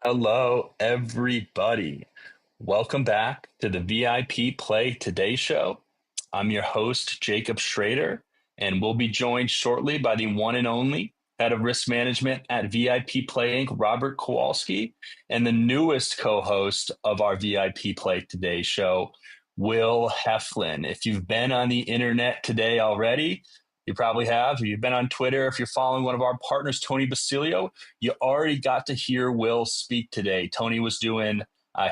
Hello, everybody. Welcome back to the VIP Play Today show. I'm your host, Jacob Schrader, and we'll be joined shortly by the one and only head of risk management at VIP Play Inc., Robert Kowalski, and the newest co host of our VIP Play Today show, Will Heflin. If you've been on the internet today already, you probably have. If you've been on Twitter, if you're following one of our partners, Tony Basilio, you already got to hear Will speak today. Tony was doing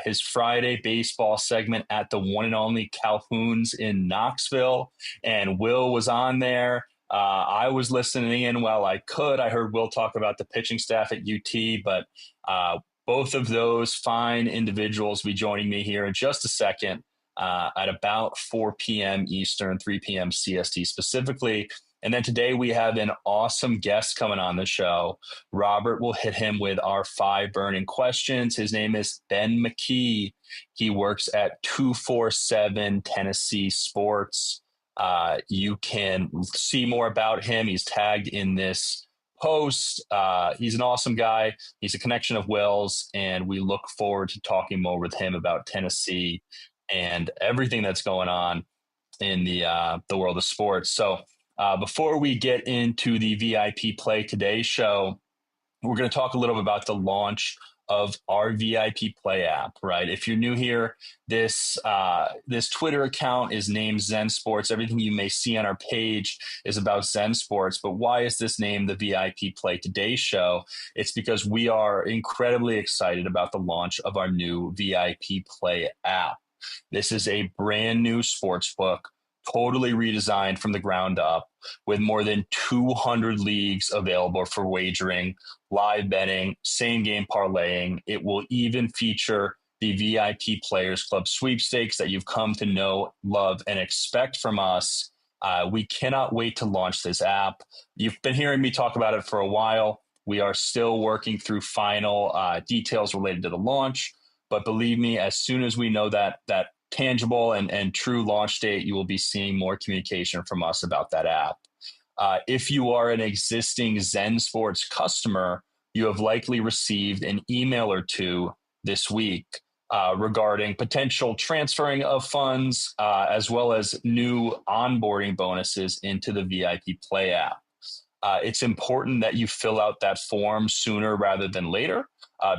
his Friday baseball segment at the one and only Calhoun's in Knoxville, and Will was on there. I was listening in while I could. I heard Will talk about the pitching staff at UT, but both of those fine individuals will be joining me here in just a second at about 4 p.m. Eastern, 3 p.m. CST specifically. And then today we have an awesome guest coming on the show. Robert will hit him with our 5 burning questions. His name is Ben McKee. He works at 247 Tennessee Sports. You can see more about him. He's tagged in this post. He's an awesome guy. He's a connection of Will's, and we look forward to talking more with him about Tennessee and everything that's going on in the world of sports. So before we get into the VIP Play Today show, we're going to talk a little bit about the launch of our VIP Play app, right? If you're new here, this Twitter account is named Zen Sports. Everything you may see on our page is about Zen Sports. But why is this named the VIP Play Today show? It's because we are incredibly excited about the launch of our new VIP Play app. This is a brand new sports book, totally redesigned from the ground up, with more than 200 leagues available for wagering, live betting, same game parlaying. It will even feature the VIP Players Club sweepstakes that you've come to know, love, and expect from us. We cannot wait to launch this app. You've been hearing me talk about it for a while. We are still working through final details related to the launch. But believe me, as soon as we know that tangible and true launch date, you will be seeing more communication from us about that app. If you are an existing Zen Sports customer, you have likely received an email or two this week regarding potential transferring of funds, as well as new onboarding bonuses into the VIP Play app. It's important that you fill out that form sooner rather than later,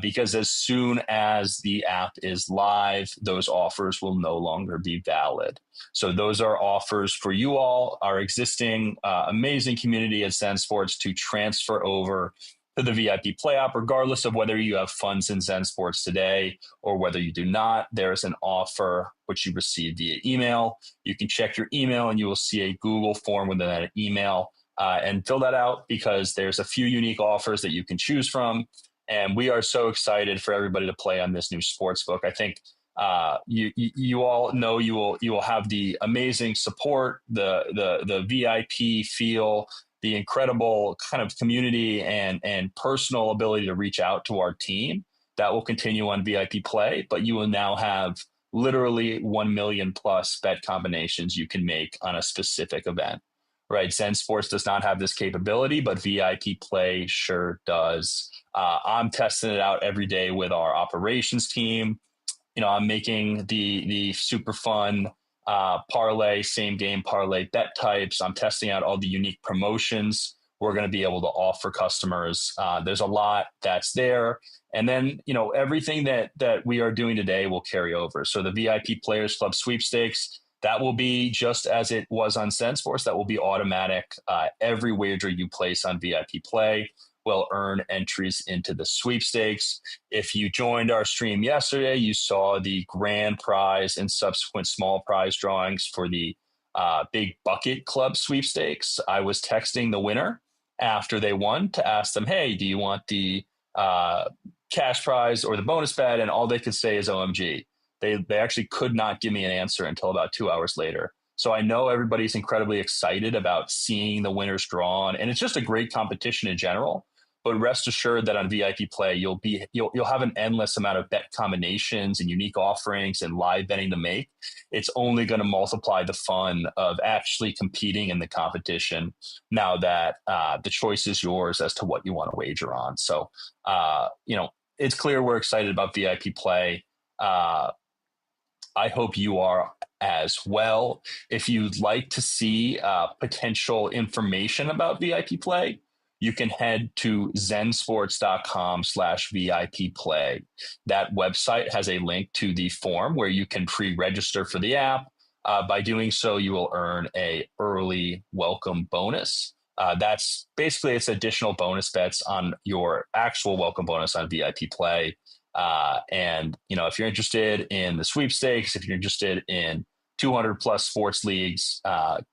because as soon as the app is live, those offers will no longer be valid. So those are offers for you all, our existing amazing community at Zen Sports, to transfer over to the VIP Play app, regardless of whether you have funds in Zen Sports today or whether you do not. There's an offer which you receive via email. You can check your email and you will see a Google form within that email. And fill that out, because there's a few unique offers that you can choose from. And we are so excited for everybody to play on this new sports book. I think you all know you will have the amazing support, the VIP feel, the incredible kind of community and personal ability to reach out to our team. That will continue on VIP Play, but you will now have literally 1 million plus bet combinations you can make on a specific event. Right, Zen Sports does not have this capability, but VIP Play sure does. I'm testing it out every day with our operations team. I'm making the super fun parlay, same game parlay bet types. I'm testing out all the unique promotions we're going to be able to offer customers. There's a lot that's there. And then, everything that we are doing today will carry over. So the VIP Players Club sweepstakes, that will be just as it was on SenseForce. That will be automatic. Every wager you place on VIP Play will earn entries into the sweepstakes. If you joined our stream yesterday, you saw the grand prize and subsequent small prize drawings for the Big Bucket Club sweepstakes. I was texting the winner after they won to ask them, hey, do you want the cash prize or the bonus bet? And all they could say is OMG. They actually could not give me an answer until about 2 hours later. So I know everybody's incredibly excited about seeing the winners drawn, and it's just a great competition in general. But rest assured that on VIP Play, you'll have an endless amount of bet combinations and unique offerings and live betting to make. It's only going to multiply the fun of actually competing in the competition now that the choice is yours as to what you want to wager on. So, it's clear we're excited about VIP play. I hope you are as well. If you'd like to see potential information about VIP play, you can head to zensports.com/VIP play. That website has a link to the form where you can pre-register for the app. By doing so, you will earn a early welcome bonus. That's basically it's additional bonus bets on your actual welcome bonus on VIP play. And if you're interested in the sweepstakes, if you're interested in 200 plus sports leagues,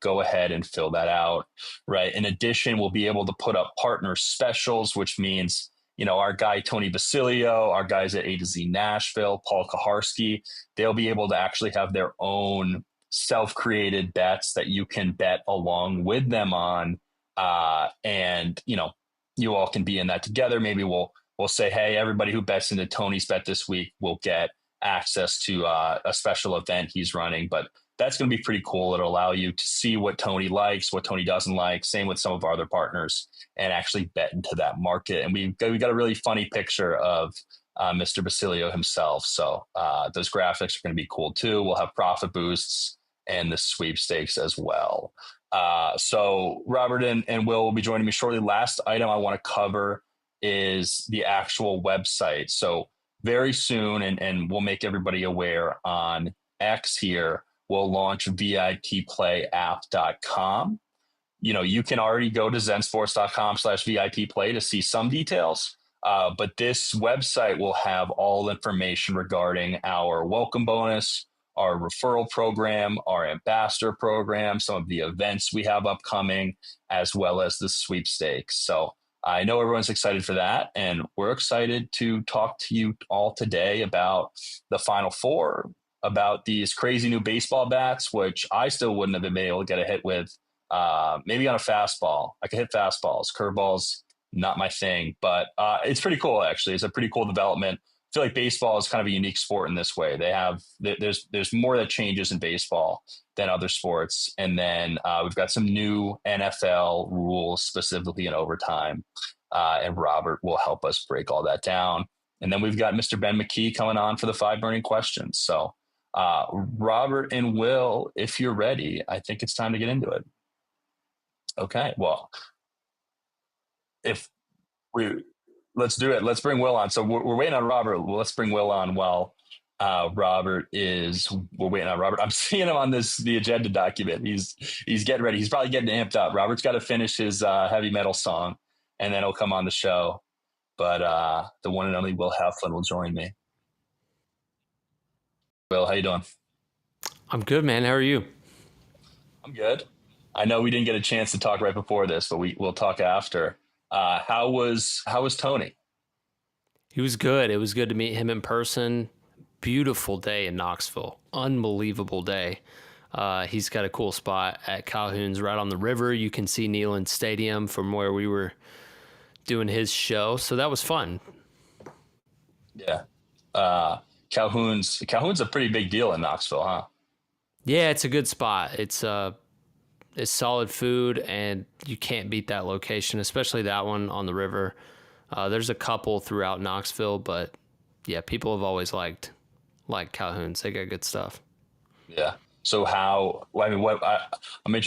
go ahead and fill that out. Right. In addition, we'll be able to put up partner specials, which means, our guy, Tony Basilio, our guys at A to Z Nashville, Paul Kaharski, they'll be able to actually have their own self-created bets that you can bet along with them on. And you all can be in that together. Maybe we'll say, hey, everybody who bets into Tony's bet this week will get access to a special event he's running. But that's going to be pretty cool. It'll allow you to see what Tony likes, what Tony doesn't like. Same with some of our other partners, and actually bet into that market. And we got a really funny picture of Mr. Basilio himself. So those graphics are going to be cool too. We'll have profit boosts and the sweepstakes as well. So Robert and Will be joining me shortly. Last item I want to cover is the actual website. So very soon, and we'll make everybody aware on X here, we'll launch VIPplayapp.com. You can already go to zensports.com/VIPplay to see some details. But this website will have all information regarding our welcome bonus, our referral program, our ambassador program, some of the events we have upcoming, as well as the sweepstakes. So I know everyone's excited for that, and we're excited to talk to you all today about the Final Four, about these crazy new baseball bats, which I still wouldn't have been able to get a hit with, maybe on a fastball. I can hit fastballs, curveballs, not my thing, but it's pretty cool, actually. It's a pretty cool development. I feel like baseball is kind of a unique sport in this way. There's more that changes in baseball than other sports. And then we've got some new NFL rules, specifically in overtime. And Robert will help us break all that down. And then we've got Mr. Ben McKee coming on for the 5 burning questions. So Robert and Will, if you're ready, I think it's time to get into it. Okay, well, let's do it. Let's bring Will on. So we're waiting on Robert. Well, let's bring Will on while we're waiting on Robert. I'm seeing him on the agenda document. He's getting ready. He's probably getting amped up. Robert's got to finish his heavy metal song, and then he'll come on the show. But the one and only Will Heflin will join me. Will, how you doing? I'm good, man. How are you? I'm good. I know we didn't get a chance to talk right before this, but we'll talk after. How was Tony? He was good. It was good to meet him in person. Beautiful day in Knoxville. Unbelievable day. He's got a cool spot at Calhoun's right on the river. You can see Neyland Stadium from where we were doing his show. So that was fun. Yeah. Calhoun's a pretty big deal in Knoxville, huh? Yeah, it's a good spot. It's solid food, and you can't beat that location, especially that one on the river. There's a couple throughout Knoxville, but yeah, people have always liked Calhoun's. They got good stuff. Yeah. So I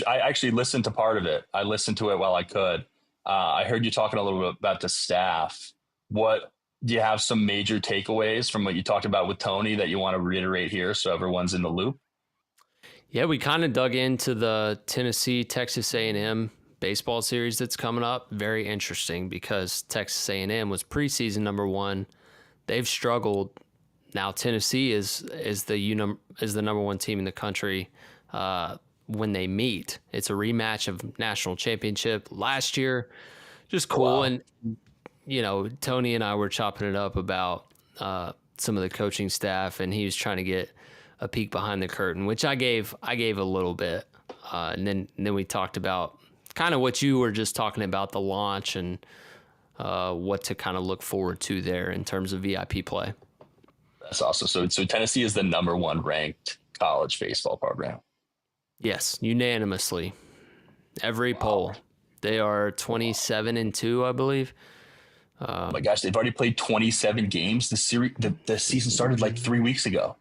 actually listened to part of it. I listened to it while I could. I heard you talking a little bit about the staff. What do you have some major takeaways from what you talked about with Tony that you want to reiterate here so everyone's in the loop? Yeah, we kind of dug into the Tennessee-Texas A&M baseball series that's coming up. Very interesting because Texas A&M was preseason number 1. They've struggled. Now Tennessee is the number 1 team in the country when they meet. It's a rematch of national championship last year. Just cool. Wow. And Tony and I were chopping it up about some of the coaching staff, and he was trying to get a peek behind the curtain, which I gave a little bit. And then we talked about kind of what you were just talking about, the launch and what to kind of look forward to there in terms of VIP play. That's awesome. So Tennessee is the number 1 ranked college baseball program. Yes, unanimously. Every poll. They are 27-2, I believe. Oh my gosh, they've already played 27 games. The season started like 3 weeks ago.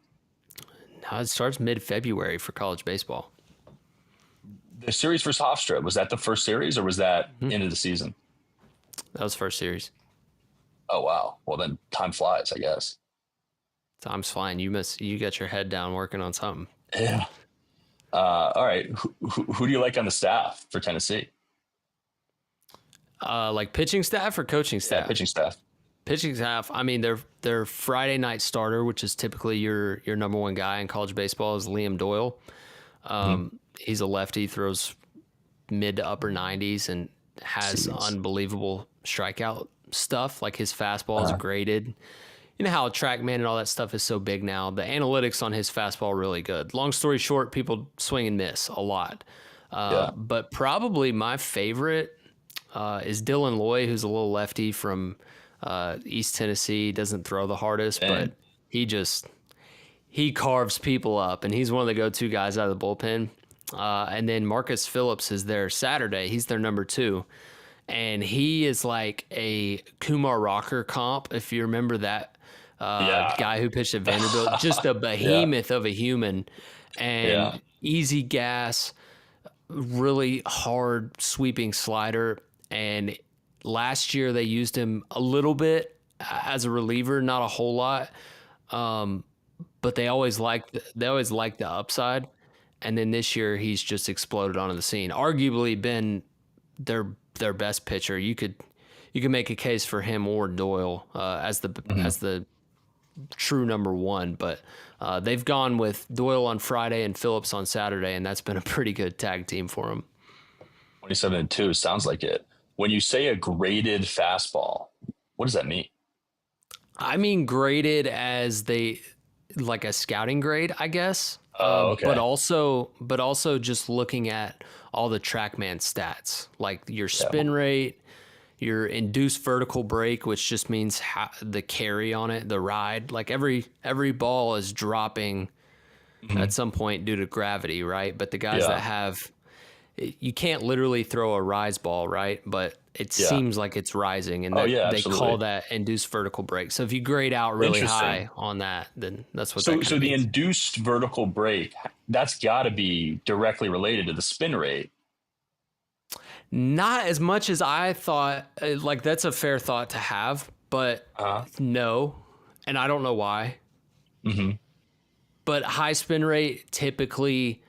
Now it starts mid-February for college baseball. The series versus Hofstra, was that the first series or was that end of the season? That was first series. Oh wow. Well then time flies, I guess. Time's flying. You got your head down working on something. Yeah. All right. Who do you like on the staff for Tennessee? Like pitching staff or coaching Yeah, staff? pitching staff. Pitching staff. I mean, their Friday night starter, which is typically your number one guy in college baseball, is Liam Doyle. He's a lefty, throws mid to upper 90s, and has Jeez. unbelievable strikeout stuff. Like his fastball is graded. You know how TrackMan and all that stuff is so big now. The analytics on his fastball are really good. Long story short, people swing and miss a lot. Yeah. But probably my favorite is Dylan Loy, who's a little lefty from East Tennessee. Doesn't throw the hardest, but he carves people up, and he's one of the go-to guys out of the bullpen. And then Marcus Phillips is there Saturday. He's their number 2. And he is like a Kumar Rocker comp, if you remember that guy who pitched at Vanderbilt. Just a behemoth of a human, and easy gas, really hard sweeping slider. And last year they used him a little bit as a reliever, not a whole lot. But they always liked the upside. And then this year he's just exploded onto the scene. Arguably been their best pitcher. You could make a case for him or Doyle as the true number 1, but they've gone with Doyle on Friday and Phillips on Saturday, and that's been a pretty good tag team for them. 27-2 sounds like it. When you say a graded fastball, what does that mean? I mean graded as like a scouting grade, I guess. Okay. But also just looking at all the TrackMan stats, like your spin rate, your induced vertical break, which just means the carry on it, the ride. Like every ball is dropping at some point due to gravity, right? But the guys that have, you can't literally throw a rise ball, right? But it seems like it's rising, and they call that induced vertical break. So if you grade out really high on that, then that's what. So the induced vertical break, that's got to be directly related to the spin rate. Not as much as I thought. Like that's a fair thought to have, but no, and I don't know why. Mm-hmm. But high spin rate typically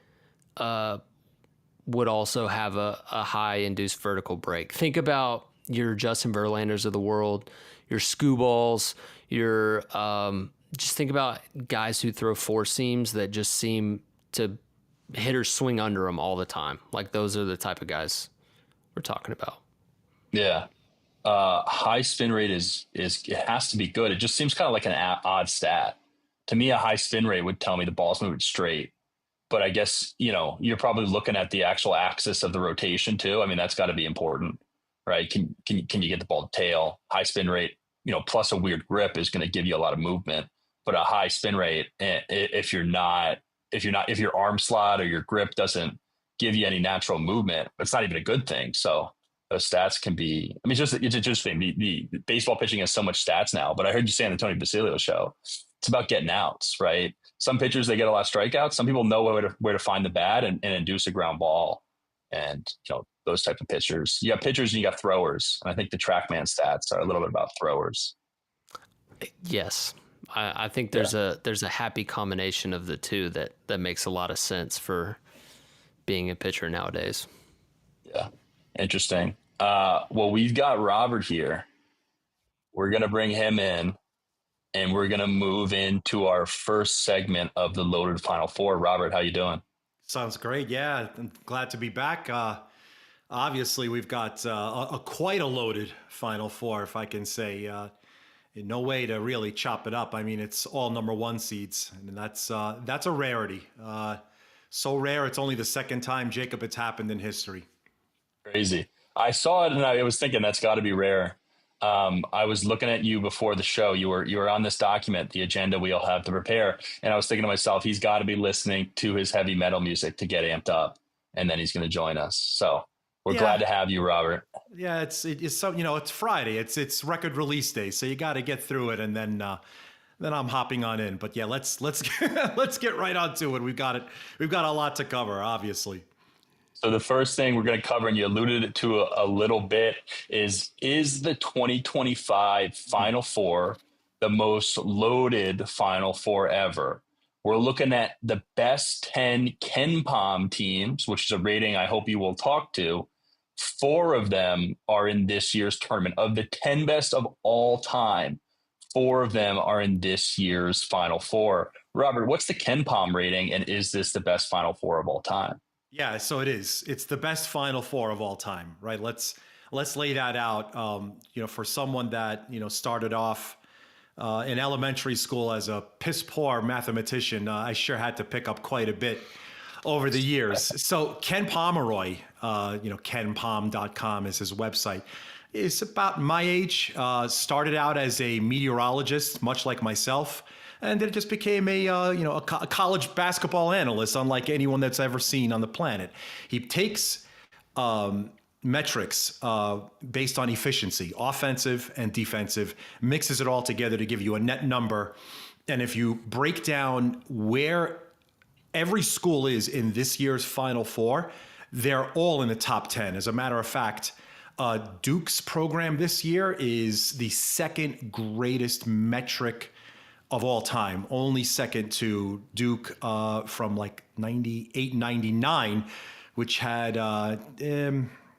would also have a high induced vertical break. Think about your Justin Verlanders of the world, your Scooballs, your just think about guys who throw four seams that just seem to hitters swing under them all the time. Like those are the type of guys we're talking about. Yeah. High spin rate is it has to be good. It just seems kind of like an odd stat. To me, a high spin rate would tell me the ball's moving straight. But I guess, you're probably looking at the actual axis of the rotation too. I mean, that's got to be important, right? Can you get the ball to tail? High spin rate, plus a weird grip is going to give you a lot of movement. But a high spin rate, if your arm slot or your grip doesn't give you any natural movement, it's not even a good thing. So those stats can be, I mean, it's just interesting. The baseball pitching has so much stats now, but I heard you say on the Tony Basilio show, it's about getting outs, right? Some pitchers, they get a lot of strikeouts. Some people know where to find the bat and induce a ground ball. And, those type of pitchers, you got pitchers and you got throwers. And I think the TrackMan stats are a little bit about throwers. Yes. I think there's a happy combination of the two that makes a lot of sense for being a pitcher nowadays. Yeah. Interesting. Well, we've got Robert here. We're going to bring him in and we're going to move into our first segment of the Loaded Final Four. Robert, how you doing? Sounds great. Yeah. I'm glad to be back. Obviously we've got quite a loaded Final Four, if I can say, no way to really chop it up. I mean, it's all number one seeds, and that's a rarity. So rare, it's only the second time, Jacob, it's happened in history. Crazy. I saw it and I was thinking that's got to be rare. I was looking at you before the show. You were on this document, the agenda we all have to prepare, and I was thinking to myself, he's got to be listening to his heavy metal music to get amped up, and then he's going to join us. So We're Yeah. glad to have you, Robert. Yeah, it's so it's Friday. It's record release day, so you got to get through it, and then I'm hopping on in. But yeah, let's let's get right onto it. We've got it. We've got a lot to cover, obviously. So the first thing we're going to cover, and you alluded to a little bit, is the 2025 Final Four the most loaded Final Four ever? We're looking at the best 10 Ken Palm teams, which is a rating I hope you will talk to. 4 of them are in this year's tournament. Of the 10 best of all time, 4 of them are in this year's Final Four. Robert, what's the Ken Palm rating, and is this the best Final Four of all time? Yeah, so it is. It's the best Final Four of all time, right? Let's lay that out. For someone that started off in elementary school as a piss poor mathematician, I sure had to pick up quite a bit over the years. So Ken Pomeroy, kenpalm.com is his website, is about my age. Started out as a meteorologist, much like myself, and then it just became a college basketball analyst, unlike anyone that's ever seen on the planet. He takes metrics based on efficiency, offensive and defensive, mixes it all together to give you a net number. And if you break down where every school is in this year's Final Four, they're all in the top 10. As a matter of fact, Duke's program this year is the second greatest metric of all time, only second to Duke from like 98, 99, which had,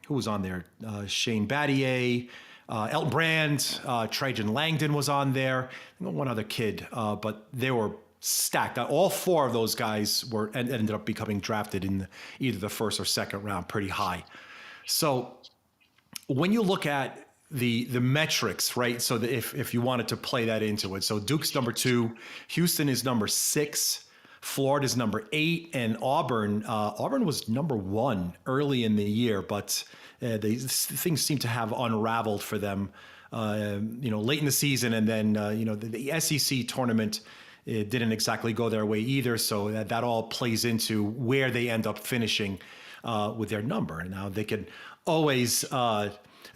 who was on there? Shane Battier, Elton Brand, Trajan Langdon was on there, one other kid, but they were stacked. All 4 of those guys ended up becoming drafted in either the first or second round, pretty high. So when you look at the metrics, right? So if you wanted to play that into it, so Duke's number 2, Houston is number 6, Florida's number 8, and Auburn was number 1 early in the year, but things seem to have unraveled for them, late in the season, and then the SEC tournament. It didn't exactly go their way either, so that all plays into where they end up finishing with their number. And now they can always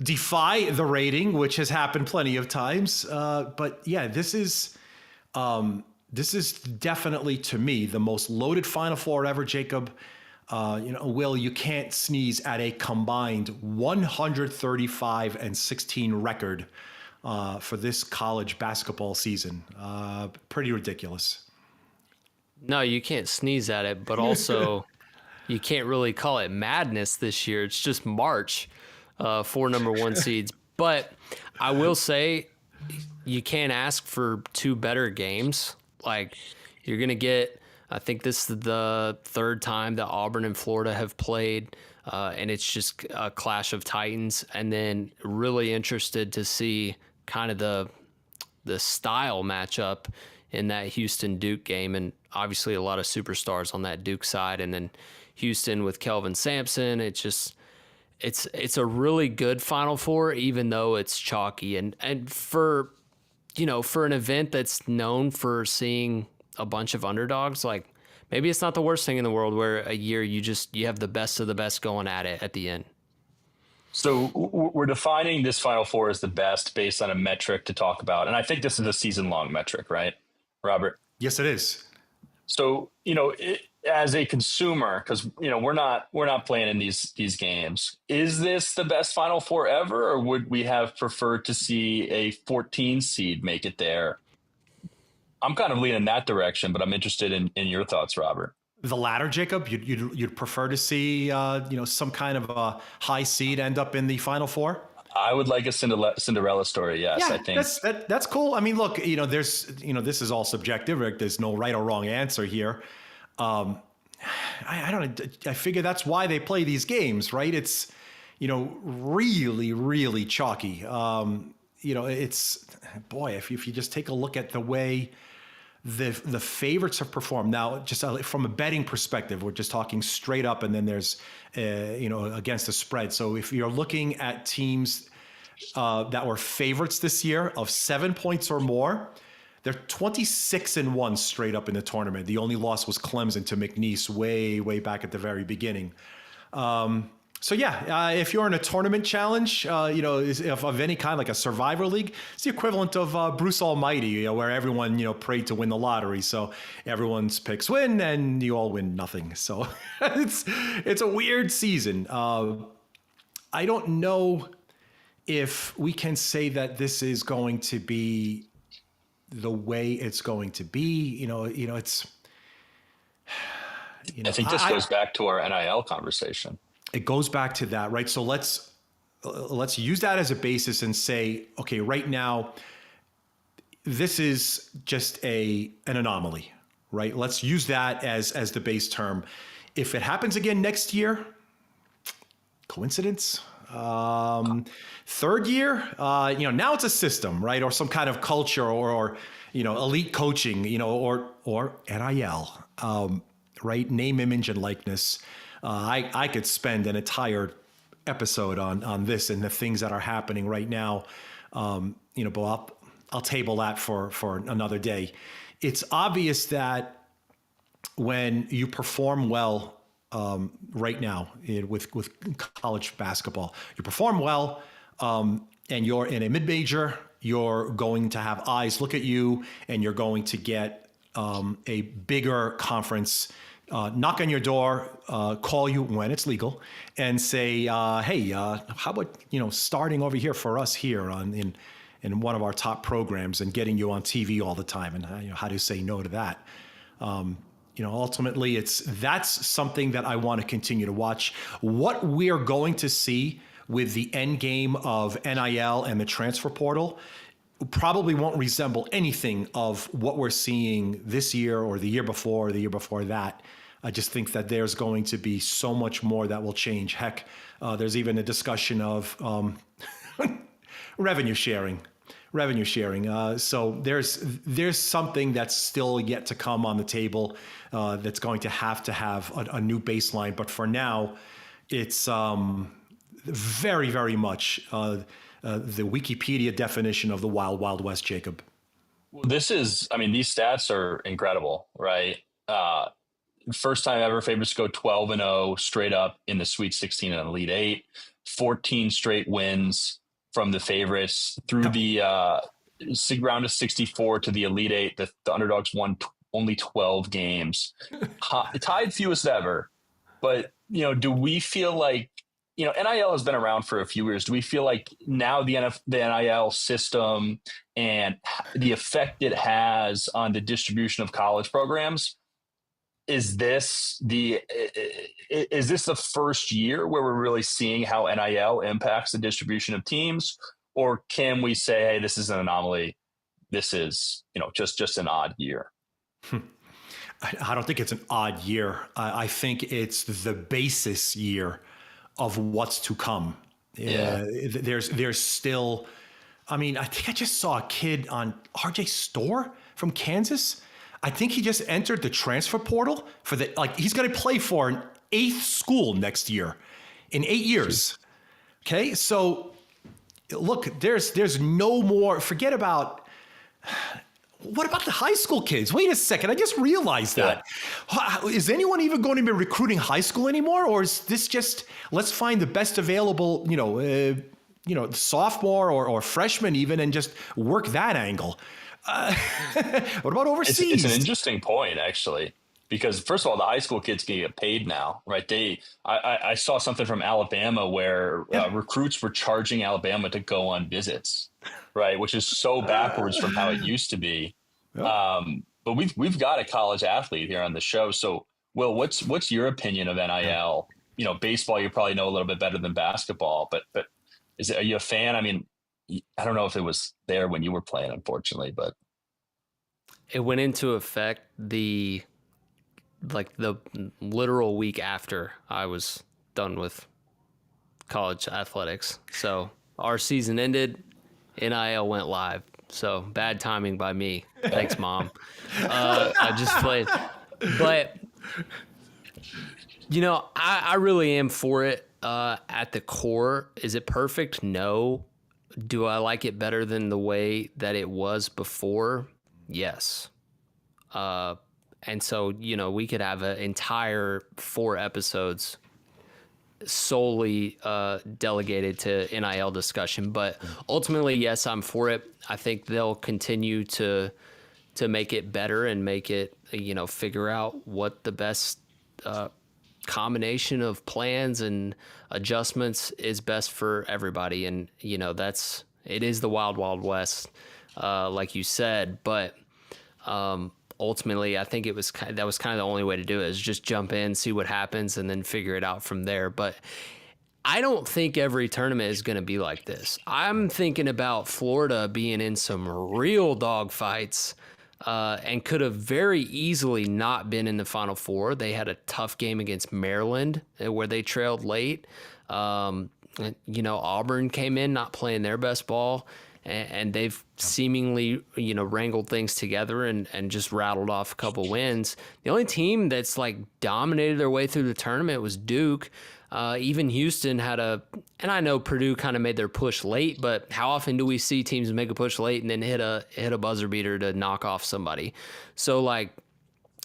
defy the rating, which has happened plenty of times. But yeah, this is definitely, to me, the most loaded Final Four ever, Jacob. Will, you can't sneeze at a combined 135-16 record for this college basketball season. Pretty ridiculous. No, you can't sneeze at it, but also you can't really call it madness this year. It's just March for number 1 seeds. But I will say you can't ask for 2 better games. Like, you're going to get, I think this is the 3rd time that Auburn and Florida have played, and it's just a clash of titans. And then really interested to see kind of the style matchup in that Houston-Duke game, and obviously a lot of superstars on that Duke side, and then Houston with Kelvin Sampson. It's a really good Final Four, even though it's chalky, and for an event that's known for seeing a bunch of underdogs, like, maybe it's not the worst thing in the world where a year you have the best of the best going at it at the end. So we're defining this Final Four as the best based on a metric to talk about. And I think this is a season-long metric, right, Robert? Yes, it is. So, as a consumer, because, we're not playing in these games, is this the best Final Four ever, or would we have preferred to see a 14 seed make it there? I'm kind of leaning that direction, but I'm interested in your thoughts, Robert. The latter, Jacob. You'd prefer to see some kind of a high seed end up in the Final Four. I would like a Cinderella story. Yes, yeah, I think that's cool. I mean, look, there's this is all subjective. Right? There's no right or wrong answer here. I don't know. I figure that's why they play these games, right? It's really, really chalky. It's if you just take a look at the way the favorites have performed. Now, just from a betting perspective, we're just talking straight up, and then there's, against the spread. So if you're looking at teams that were favorites this year of 7 points or more, they're 26-1 straight up in the tournament. The only loss was Clemson to McNeese way back at the very beginning. So yeah, if you're in a tournament challenge, of any kind, like a Survivor League, it's the equivalent of Bruce Almighty, where everyone prayed to win the lottery. So everyone's picks win, and you all win nothing. So it's a weird season. I don't know if we can say that this is going to be the way it's going to be. It's. I think this goes back to our NIL conversation. It goes back to that, right? So let's use that as a basis and say, okay, right now, this is just an anomaly, right? Let's use that as the base term. If it happens again next year, coincidence? Third year, now it's a system, right? Or some kind of culture, or elite coaching, or NIL, right? Name, image, and likeness. I could spend an entire episode on this and the things that are happening right now, but I'll table that for another day. It's obvious that when you perform well right now with college basketball, you perform well, and you're in a mid-major, you're going to have eyes look at you, and you're going to get a bigger conference knock on your door, call you when it's legal, and say, "Hey, how about starting over here for us here in one of our top programs and getting you on TV all the time?" And how do you say no to that? Ultimately, that's something that I want to continue to watch. What we're going to see with the end game of NIL and the transfer portal probably won't resemble anything of what we're seeing this year or the year before or the year before that. I just think that there's going to be so much more that will change. Heck, there's even a discussion of revenue sharing. So there's something that's still yet to come on the table that's going to have a new baseline. But for now, it's very, very much the Wikipedia definition of the Wild Wild West, Jacob. Well, these stats are incredible, right? First time ever favorites go 12-0 straight up in the Sweet 16 and Elite 8, 14 straight wins from the favorites through the round of 64 to the Elite 8. The underdogs won only 12 games, tied fewest ever. But, do we feel like, NIL has been around for a few years. Do we feel like now the NIL system and the effect it has on the distribution of college programs, is this the first year where we're really seeing how NIL impacts the distribution of teams? Or can we say, hey, this is an anomaly? This is, just an odd year. I don't think it's an odd year. I think it's the basis year of what's to come. Yeah. There's still, I think I just saw a kid on RJ Store from Kansas. I think he just entered the transfer portal for he's going to play for an 8th school next year in 8 years. Okay. So look, there's no more, forget about, what about the high school kids? Wait a second. I just realized that. Yeah. Is anyone even going to be recruiting high school anymore? Or is this just, let's find the best available, sophomore or freshman even, and just work that angle? What about overseas? It's an interesting point, actually, because first of all, the high school kids can get paid now, right? I saw something from Alabama where recruits were charging Alabama to go on visits, right? Which is so backwards from how it used to be. But we've got a college athlete here on the show. So, Will, what's your opinion of NIL? Baseball, you probably know a little bit better than basketball, but are you a fan? I don't know if it was there when you were playing, unfortunately, but it went into effect the literal week after I was done with college athletics. So our season ended, NIL went live. So bad timing by me. Thanks, Mom. I just played. But, I really am for it at the core. Is it perfect? No. Do I like it better than the way that it was before? Yes. And so, we could have an entire 4 episodes solely delegated to NIL discussion. But ultimately, yes, I'm for it. I think they'll continue to make it better and make it, figure out what the best combination of plans and adjustments is best for everybody. And, it is the wild, wild west, like you said. But ultimately, I think that was kind of the only way to do it, is just jump in, see what happens, and then figure it out from there. But I don't think every tournament is going to be like this. I'm thinking about Florida being in some real dogfights and could have very easily not been in the Final Four. They had a tough game against Maryland where they trailed late. Auburn came in not playing their best ball, and they've seemingly, wrangled things together and just rattled off a couple wins. The only team that's like dominated their way through the tournament was Duke. Even Houston had and I know Purdue kind of made their push late, but how often do we see teams make a push late and then hit a buzzer beater to knock off somebody? So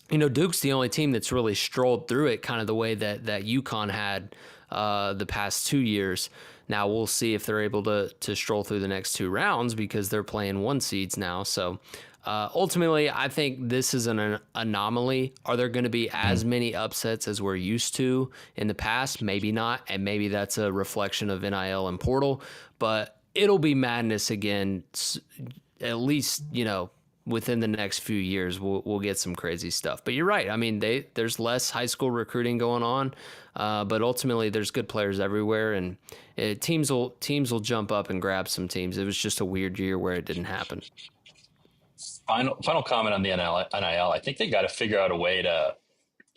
Duke's the only team that's really strolled through it kind of the way that UConn had the past 2 years. Now we'll see if they're able to stroll through the next 2 rounds because they're playing 1 seeds now. So ultimately, I think this is an anomaly. Are there going to be as many upsets as we're used to in the past? Maybe not, and maybe that's a reflection of NIL and portal. But it'll be madness again, at least, within the next few years. We'll get some crazy stuff. But you're right. I mean, there's less high school recruiting going on, but ultimately there's good players everywhere, and teams will jump up and grab some teams. It was just a weird year where it didn't happen. Final comment on the NIL. I think they got to figure out a way to,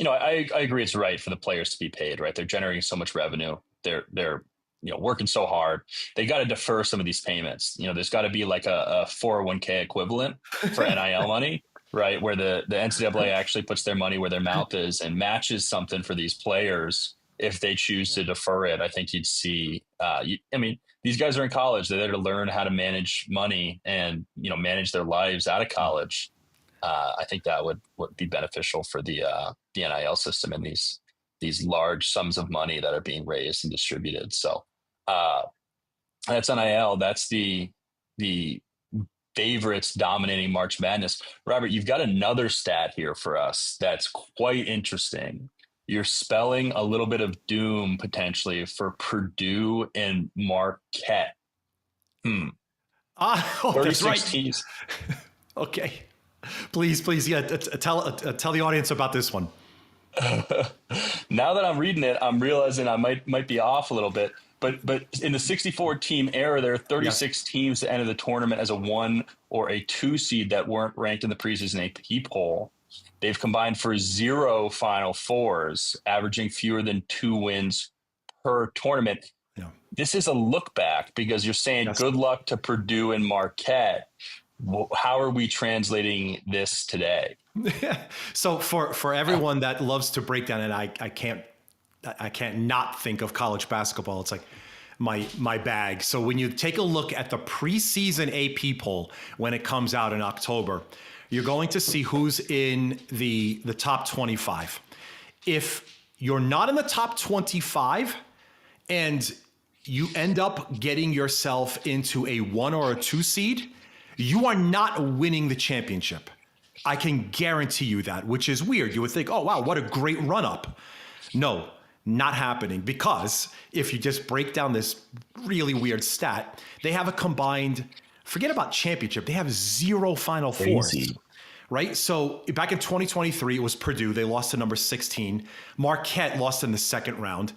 I agree it's right for the players to be paid, right? They're generating so much revenue. They're working so hard. They got to defer some of these payments. There's got to be like a 401k equivalent for NIL money, right? Where the NCAA actually puts their money where their mouth is and matches something for these players if they choose to defer it. I think you'd see, these guys are in college. They're there to learn how to manage money and, manage their lives out of college. I think that would be beneficial for the NIL system and these large sums of money that are being raised and distributed. So that's NIL. That's the favorites dominating March Madness. Robert, you've got another stat here for us that's quite interesting. You're spelling a little bit of doom potentially for Purdue and Marquette. That's right. Teams. Okay. Please. Yeah. Tell the audience about this one. Now that I'm reading it, I'm realizing I might be off a little bit. But in the 64 team era, there are 36 teams that entered the tournament as a 1 or a 2 seed that weren't ranked in the preseason AP poll. They've combined for 0 Final Fours, averaging fewer than 2 wins per tournament. Yeah. This is a look back because you're saying good luck to Purdue and Marquette. How are we translating this today? So for everyone that loves to break down, and I can't not think of college basketball. It's like my bag. So when you take a look at the preseason AP poll when it comes out in October, you're going to see who's in the top 25. If you're not in the top 25 and you end up getting yourself into a 1 or a 2 seed, you are not winning the championship. I can guarantee you that, which is weird. You would think, oh, wow, what a great run up. No, not happening, because if you just break down this really weird stat, they have a combined, forget about championship, they have 0 Final Fours. Right? So back in 2023, it was Purdue. They lost to number 16. Marquette lost in the second round.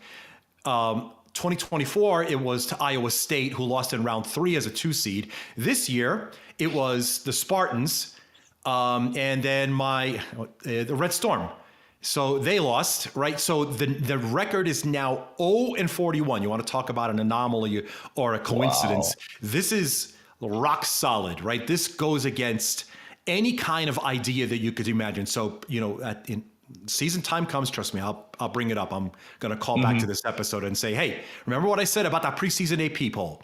2024, it was to Iowa State, who lost in round 3 as a 2 seed. This year, it was the Spartans and then the Red Storm. So they lost, right? So the record is now 0-41. You want to talk about an anomaly or a coincidence? Wow. This is rock solid, right? This goes against any kind of idea that you could imagine. So, in season time comes, trust me, I'll bring it up. I'm going to call back to this episode and say, hey, remember what I said about that preseason AP poll?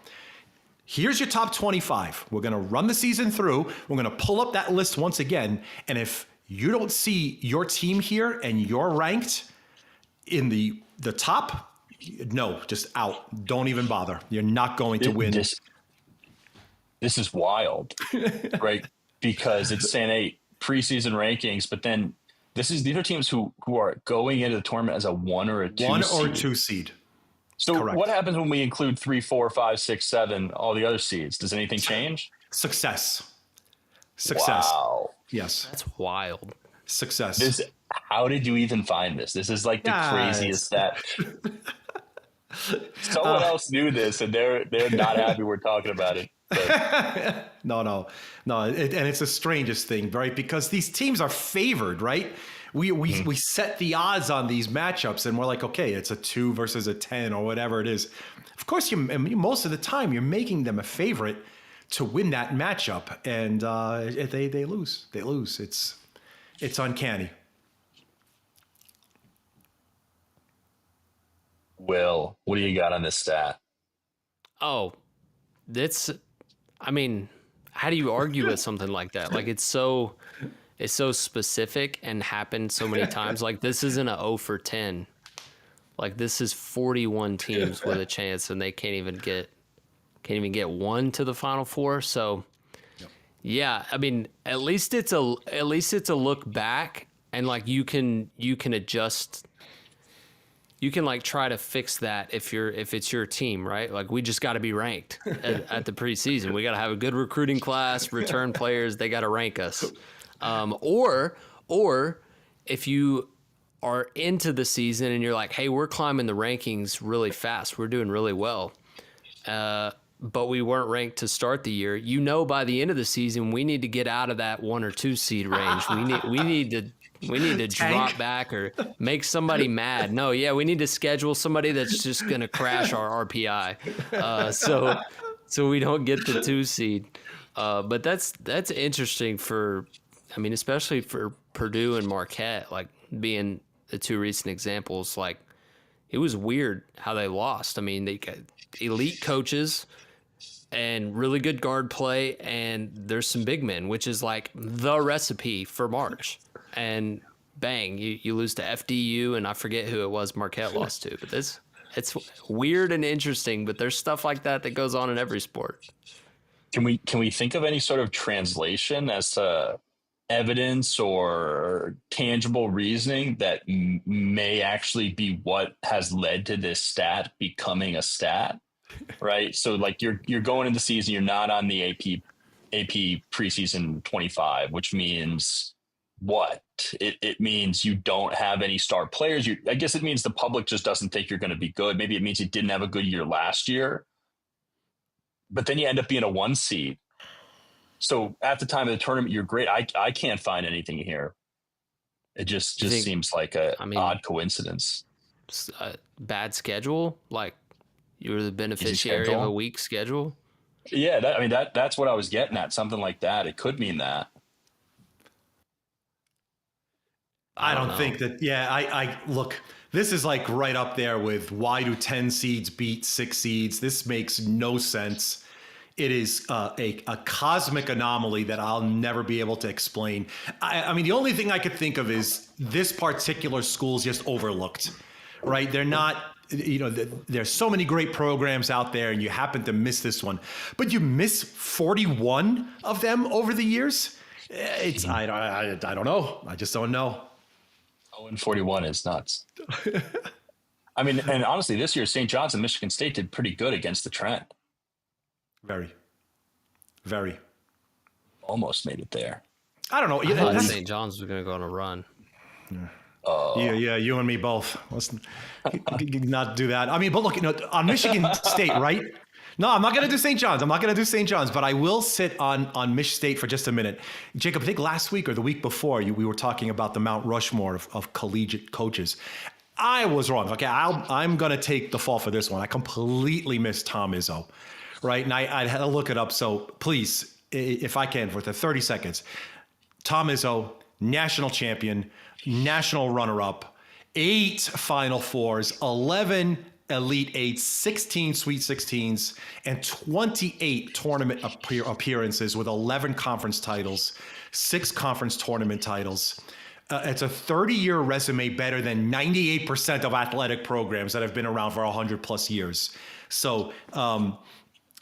Here's your top 25. We're going to run the season through. We're going to pull up that list once again. And if you don't see your team here and you're ranked in the top, no, just out. Don't even bother. You're not going to win. This is wild, right? Because it's saying, hey, preseason rankings, but then these are teams who are going into the tournament as a 1 or a 2 seed. So Correct. What happens when we include 3, 4, 5, 6, 7, all the other seeds? Does anything change? Success. Wow. Yes. That's wild. Success. How did you even find this? This is like the craziest stat. Someone else knew this, and they're not happy we're talking about it. No. And it's the strangest thing, right? Because these teams are favored, right? We set the odds on these matchups, and we're like, okay, it's a 2 versus a 10 or whatever it is. Of course, most of the time you're making them a favorite to win that matchup, and they lose. They lose. It's uncanny. Will, what do you got on this stat? Oh, how do you argue with something like that? Like it's so specific and happened so many times. Like this isn't a 0 for 10. Like this is 41 teams with a chance, and they can't even get one to the Final Four. So yeah, I mean, at least it's a look back, and like you can adjust. You can like try to fix that if it's your team, right? Like we just got to be ranked at the preseason. We got to have a good recruiting class, return players. They got to rank us. Or if you are into the season and you're like, hey, we're climbing the rankings really fast. We're doing really well. But we weren't ranked to start the year. By the end of the season, we need to get out of that 1 or 2 seed range. We need to drop back or make somebody mad. No, yeah, we need to schedule somebody that's just going to crash our RPI. So we don't get the 2 seed. But that's interesting especially for Purdue and Marquette, like being the 2 recent examples. Like it was weird how they lost. I mean, they got elite coaches and really good guard play, and there's some big men, which is like the recipe for March. And bang, you lose to FDU, and I forget who it was Marquette lost to. But it's weird and interesting, but there's stuff like that goes on in every sport. Can we think of any sort of translation as to evidence or tangible reasoning that may actually be what has led to this stat becoming a stat? Right. So like you're going into the season, you're not on the AP preseason 25, which means what? It means you don't have any star players. I guess it means the public just doesn't think you're going to be good. Maybe it means you didn't have a good year last year, but then you end up being a 1 seed. So at the time of the tournament, you're great. I can't find anything here. It just seems like odd coincidence. Bad schedule, like you were the beneficiary of a weak schedule. Yeah, that's what I was getting at. Something like that. It could mean that. I don't think that. Yeah, I look. This is like right up there with why do 10 seeds beat 6 seeds? This makes no sense. It is a cosmic anomaly that I'll never be able to explain. I mean, the only thing I could think of is this particular school's just overlooked, right? They're not. There's so many great programs out there, and you happen to miss this one, but you miss 41 of them over the years. I don't know. I just don't know. 0-41 is nuts. I mean, and honestly, this year St. John's and Michigan State did pretty good against the trend. Very, very. Almost made it there. I don't know. I thought St. John's was going to go on a run. Yeah, you and me both. Let's not do that. I mean, but look, on Michigan State, right? No, I'm not going to do St. John's. But I will sit on Mich State for just a minute. Jacob, I think last week or the week before, we were talking about the Mount Rushmore of collegiate coaches. I was wrong. Okay, I'm going to take the fall for this one. I completely missed Tom Izzo, right? And I had to look it up. So please, if I can, for the 30 seconds, Tom Izzo, national champion, national runner-up, 8 Final Fours, 11 Elite Eights, 16 Sweet 16s, and 28 tournament appearances with 11 conference titles, 6 conference tournament titles. it's a 30-year resume better than 98% of athletic programs that have been around for 100 plus years. So, Tom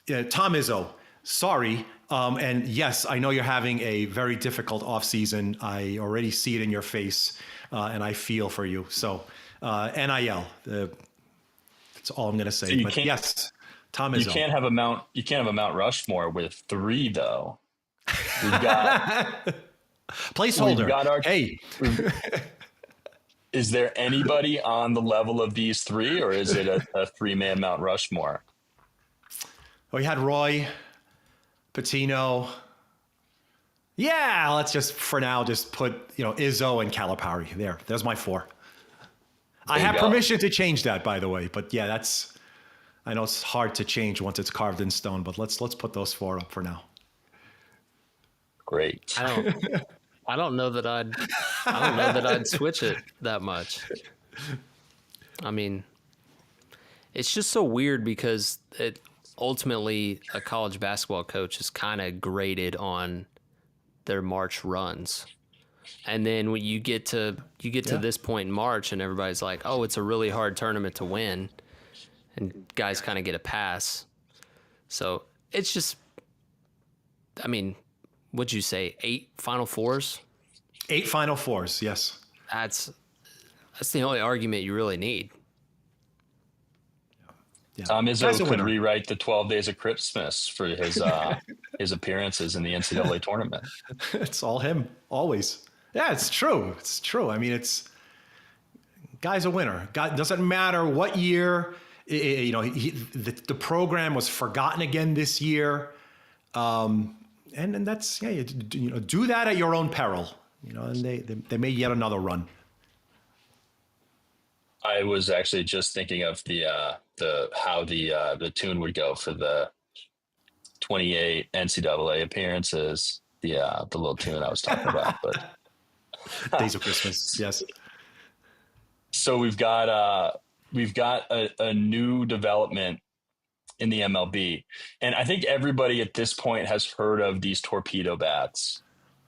Izzo, sorry. And yes, I know you're having a very difficult offseason. I already see it in your face, and I feel for you. So, NIL, that's all I'm going to say. So but yes, Tom Izzo. You can't have a Mount Rushmore with 3 though. We've got placeholder. We've got our, hey, is there anybody on the level of these 3, or is it a 3-man Mount Rushmore? We had Roy, Patino. Yeah, let's just for now just put Izzo and Calipari there. There's my 4. I have permission to change that, by the way. But yeah, I know it's hard to change once it's carved in stone. But let's put those 4 up for now. Great. I don't know that I'd switch it that much. I mean, it's just so weird because ultimately a college basketball coach is kind of graded on their March runs. And then when you get to this point in March and everybody's like, oh, it's a really hard tournament to win, and guys kind of get a pass. So it's just, I mean, what'd you say, 8 Final Fours? 8 Final Fours, yes. That's the only argument you really need. Yeah. Tom Izzo could rewrite the 12 Days of Christmas for his his appearances in the NCAA tournament. It's all him, always. Yeah, it's true. It's true. I mean, guy's a winner. God, doesn't matter what year. The program was forgotten again this year, and that's do that at your own peril. And they made yet another run. I was actually just thinking of how the tune would go for the 28 NCAA appearances. The little tune I was talking about, but Days of Christmas, yes. So we've got a new development in the MLB, and I think everybody at this point has heard of these torpedo bats,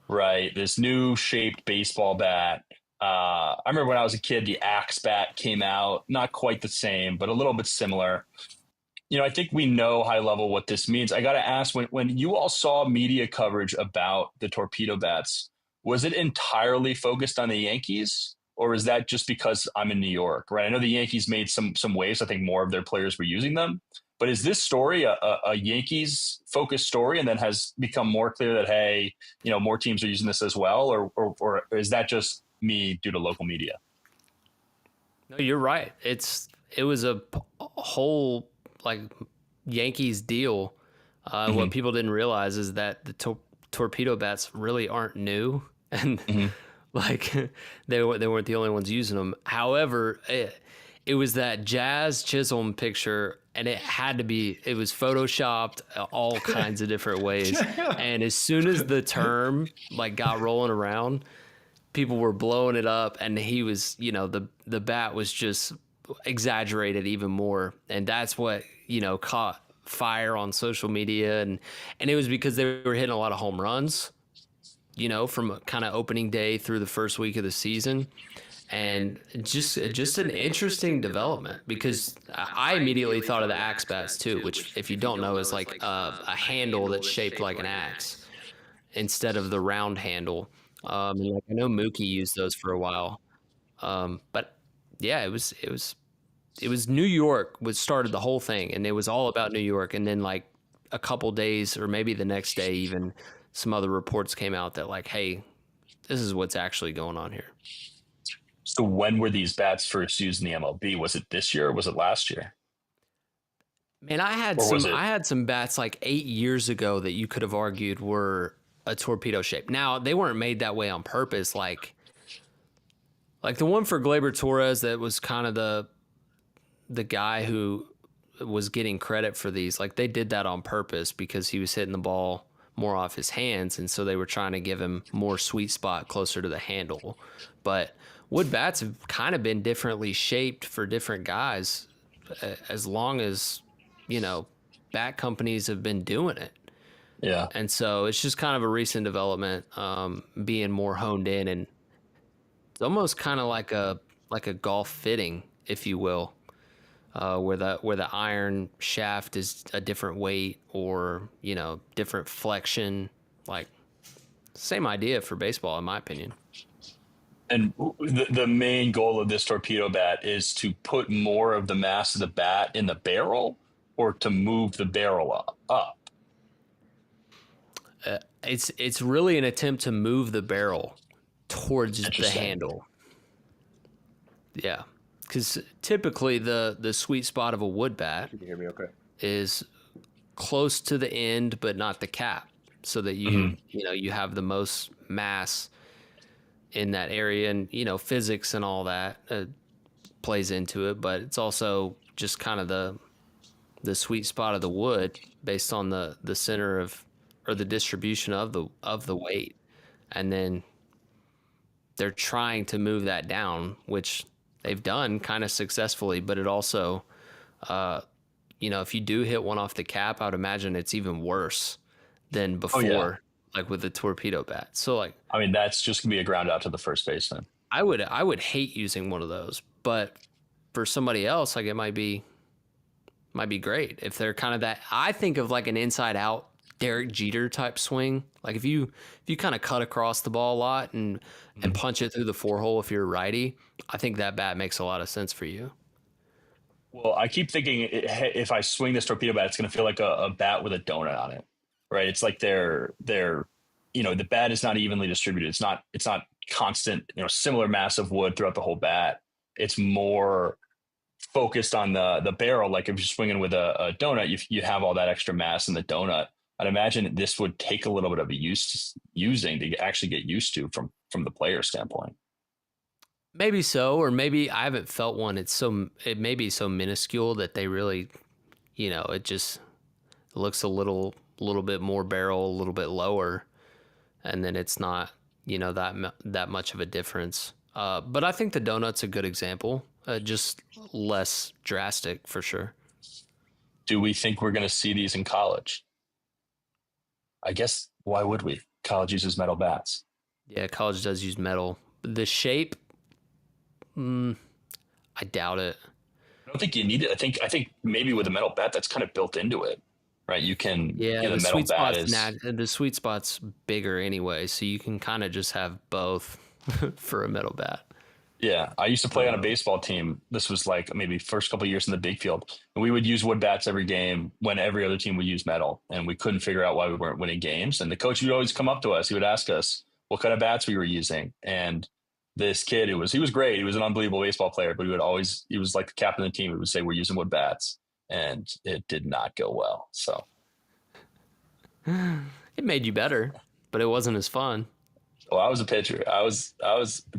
right? This new shaped baseball bat. I remember when I was a kid, the Axe bat came out, not quite the same, but a little bit similar. I think we know high level what this means. I got to ask, when you all saw media coverage about the torpedo bats, was it entirely focused on the Yankees, or is that just because I'm in New York, right? I know the Yankees made some waves. I think more of their players were using them. But is this story a Yankees-focused story, and then has become more clear that, hey, more teams are using this as well, or is that just me due to local media? No, you're right. It was a whole Yankees deal. What people didn't realize is that the torpedo bats really aren't new, and they weren't the only ones using them. However, it was that Jazz Chisholm picture, and it was photoshopped all kinds of different ways. And as soon as the term got rolling around, people were blowing it up, and he was, the bat was just exaggerated even more. And that's what, caught fire on social media. And it was because they were hitting a lot of home runs, from kind of opening day through the first week of the season. And just an interesting development, because I immediately thought of the axe bats too, which, if you don't know, is a handle that's shaped like an axe instead of the round handle. I know Mookie used those for a while, but yeah, it was New York started the whole thing, and it was all about New York. And then a couple days, or maybe the next day even, some other reports came out that hey, this is what's actually going on here. So when were these bats first used in the MLB? Was it this year or was it last year? Man, I had some bats 8 years ago that you could have argued were a torpedo shape. Now, they weren't made that way on purpose. Like the one for Gleyber Torres, that was kind of the guy who was getting credit for these. They did that on purpose because he was hitting the ball more off his hands, and so they were trying to give him more sweet spot closer to the handle. But wood bats have kind of been differently shaped for different guys as long as, bat companies have been doing it. Yeah. And so it's just kind of a recent development, being more honed in. And It's almost kind of like a golf fitting, if you will, where the iron shaft is a different weight or different flexion. Like same idea for baseball, in my opinion. And the main goal of this torpedo bat is to put more of the mass of the bat in the barrel, or to move the barrel up. It's really an attempt to move the barrel towards the Interesting. handle. Yeah, because typically the sweet spot of a wood bat You can hear me okay? is close to the end, but not the cap, so that you have the most mass in that area, and physics and all that plays into it, but it's also just kind of the sweet spot of the wood based on the center of, or the distribution of the weight, and then they're trying to move that down, which they've done kind of successfully, but it also if you do hit one off the cap, I would imagine it's even worse than before. Oh, yeah. Like with the torpedo bat. So like, I mean, that's just gonna be a ground out to the first baseman. I would hate using one of those, but for somebody else, like it might be great if they're kind of that. I think of like an inside out Derek Jeter type swing. Like if you kind of cut across the ball a lot and punch it through the four hole if you're a righty, I think that bat makes a lot of sense for you. Well, I keep thinking if I swing this torpedo bat, it's going to feel like a bat with a donut on it, right? It's like the bat is not evenly distributed. It's not constant, similar mass of wood throughout the whole bat. It's more focused on the barrel. Like if you're swinging with a donut, you have all that extra mass in the donut. I'd imagine this would take a little bit of using to actually get used to from the player standpoint. Maybe so, or maybe I haven't felt one. It may be so minuscule that they really, it just looks a little bit more barrel, a little bit lower, and then it's not, that much of a difference. But I think the donut's a good example, just less drastic for sure. Do we think we're going to see these in college? I guess, why would we? College uses metal bats. Yeah, college does use metal. The shape, I doubt it. I don't think you need it. I think maybe with a metal bat, that's kind of built into it, right? You can, Yeah, the metal bat is. the sweet spot's bigger anyway, so you can kind of just have both for a metal bat. Yeah, I used to play on a baseball team. This was like maybe first couple of years in the big field, and we would use wood bats every game when every other team would use metal, and we couldn't figure out why we weren't winning games. And the coach would always come up to us. He would ask us what kind of bats we were using. And this kid, he was great. He was an unbelievable baseball player, but he was like the captain of the team. He would say, "We're using wood bats," and it did not go well. So It made you better, but it wasn't as fun. well, I was a pitcher. I was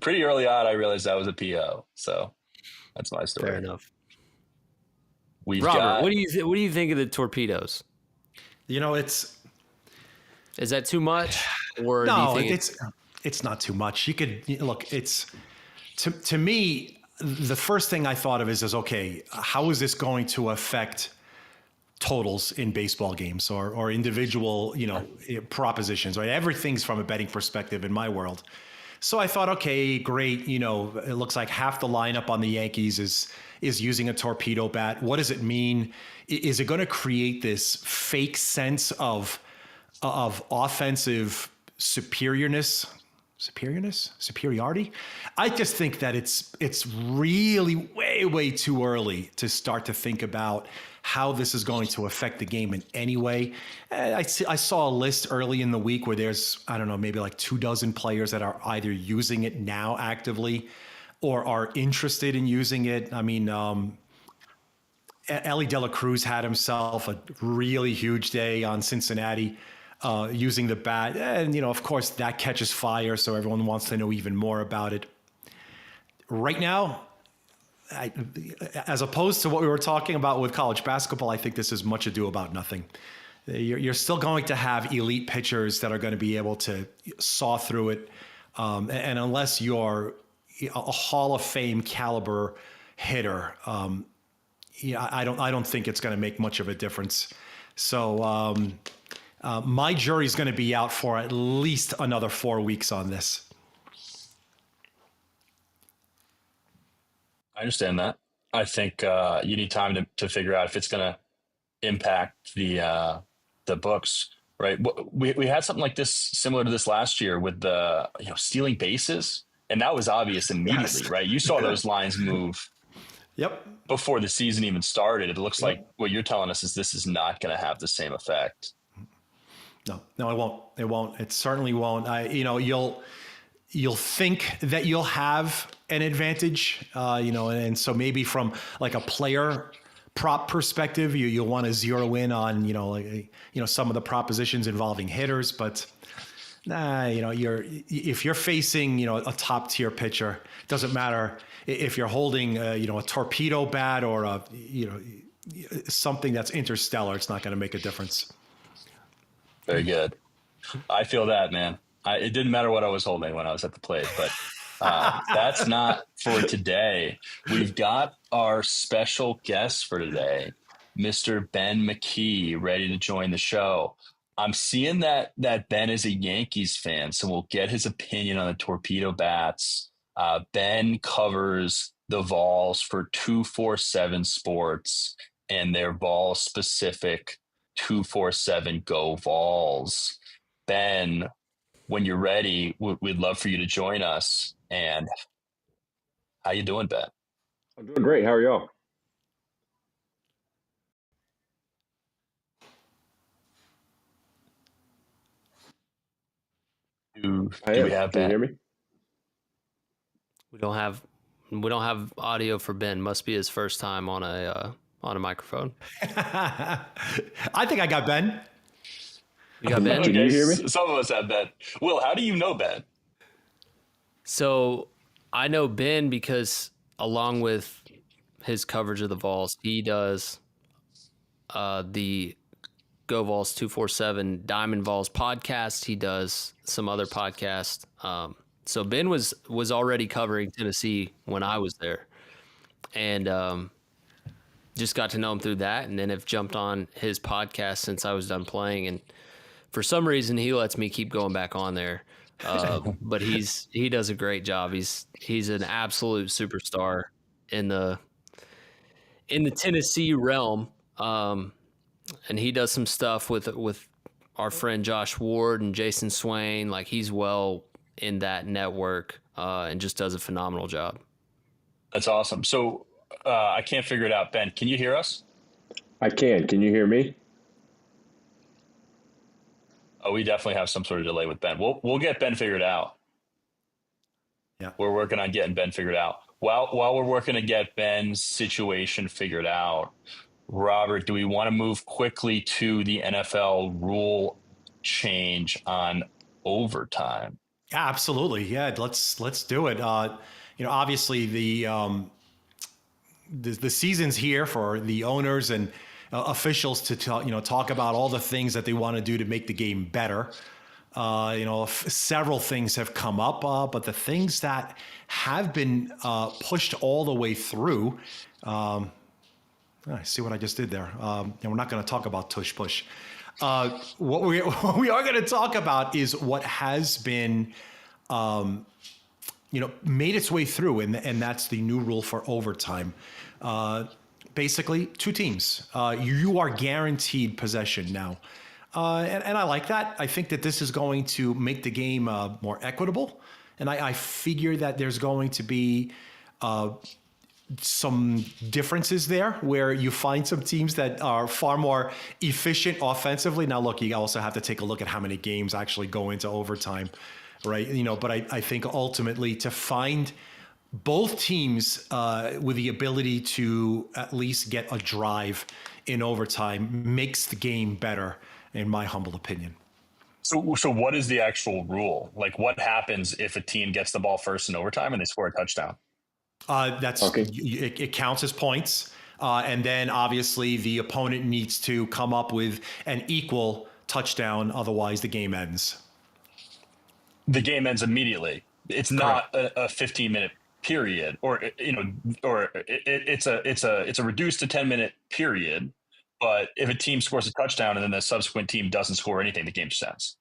pretty early on. I realized I was a PO. So that's my story. Fair enough. Robert, what do you think of the torpedoes? It's Is that too much, or no, do you think it's not too much. You could look. It's to me, the first thing I thought of is okay, how is this going to affect totals in baseball games or individual, propositions, right? Everything's from a betting perspective in my world. So I thought, okay, great. It looks like half the lineup on the Yankees is using a torpedo bat. What does it mean? Is it going to create this fake sense of offensive superiority? I just think that it's really way too early to start to think about how this is going to affect the game in any way. I saw a list early in the week where there's, I don't know, maybe like 24 players that are either using it now actively or are interested in using it. I mean, Ellie De La Cruz had himself a really huge day on Cincinnati using the bat. And, of course, that catches fire, so everyone wants to know even more about it. Right now, as opposed to what we were talking about with college basketball, I think this is much ado about nothing. You're still going to have elite pitchers that are going to be able to saw through it. And unless you're a Hall of Fame caliber hitter, I don't think it's going to make much of a difference. So my jury's going to be out for at least another 4 weeks on this. I understand that. I think you need time to figure out if it's going to impact the books, right? We had something like this, similar to this last year with the stealing bases, and that was obvious immediately, Yes. right? You saw those lines move Yep. before the season even started. It looks like Yep. what you're telling us is this is not going to have the same effect. No, it won't. It won't. It certainly won't. You'll think that you'll have an advantage, and so maybe from like a player prop perspective, you'll want to zero in on, some of the propositions involving hitters, but if you're facing, a top tier pitcher, it doesn't matter if you're holding, a torpedo bat or something that's interstellar, it's not going to make a difference. Very good. I feel that, man. It didn't matter what I was holding when I was at the plate, but that's not for today. We've got our special guest for today, Mr. Ben McKee, ready to join the show. I'm seeing that Ben is a Yankees fan, so we'll get his opinion on the torpedo bats. Ben covers the Vols for 247 Sports and their Vols specific 247 Go Vols. Ben, when you're ready, we'd love for you to join us. And how you doing, Ben? I'm doing great. How are y'all? Do we have Can you Ben? hear me? We don't have audio for Ben. Must be his first time on a microphone. I think I got Ben. You got Ben? Can you hear me? Some of us have Ben. Will, how do you know Ben? So I know Ben because along with his coverage of the Vols, he does the Go Vols 247 Diamond Vols podcast. He does some other podcasts. So Ben was already covering Tennessee when I was there, and just got to know him through that, and then have jumped on his podcast since I was done playing. And for some reason, he lets me keep going back on there. But he does a great job. He's an absolute superstar in the Tennessee realm. And he does some stuff with our friend Josh Ward and Jason Swain. Like, he's well in that network, and just does a phenomenal job. That's awesome. So I can't figure it out. Ben, can you hear us? I can. Can you hear me? Oh, we definitely have some sort of delay with Ben. We'll get Ben figured out. Yeah. We're working on getting Ben figured out. While we're working to get Ben's situation figured out, Robert, do we want to move quickly to the NFL rule change on overtime? Yeah, absolutely. Yeah, let's do it. Obviously the season's here for the owners and officials to talk about all the things that they want to do to make the game better. Several things have come up, but the things that have been pushed all the way through. I see what I just did there. And we're not going to talk about tush push. What we are going to talk about is what has been, made its way through, and that's the new rule for overtime. Basically, two teams. You are guaranteed possession now. And I like that. I think that this is going to make the game more equitable. And I figure that there's going to be some differences there where you find some teams that are far more efficient offensively. Now, look, you also have to take a look at how many games actually go into overtime, right? But I think ultimately to find both teams with the ability to at least get a drive in overtime makes the game better, in my humble opinion. So what is the actual rule? Like, what happens if a team gets the ball first in overtime and they score a touchdown? That's okay. It counts as points. And then obviously the opponent needs to come up with an equal touchdown. Otherwise the game ends. The game ends immediately. It's not a 15-minute period, or it's a reduced to 10-minute period. But if a team scores a touchdown and then the subsequent team doesn't score anything, the game just ends.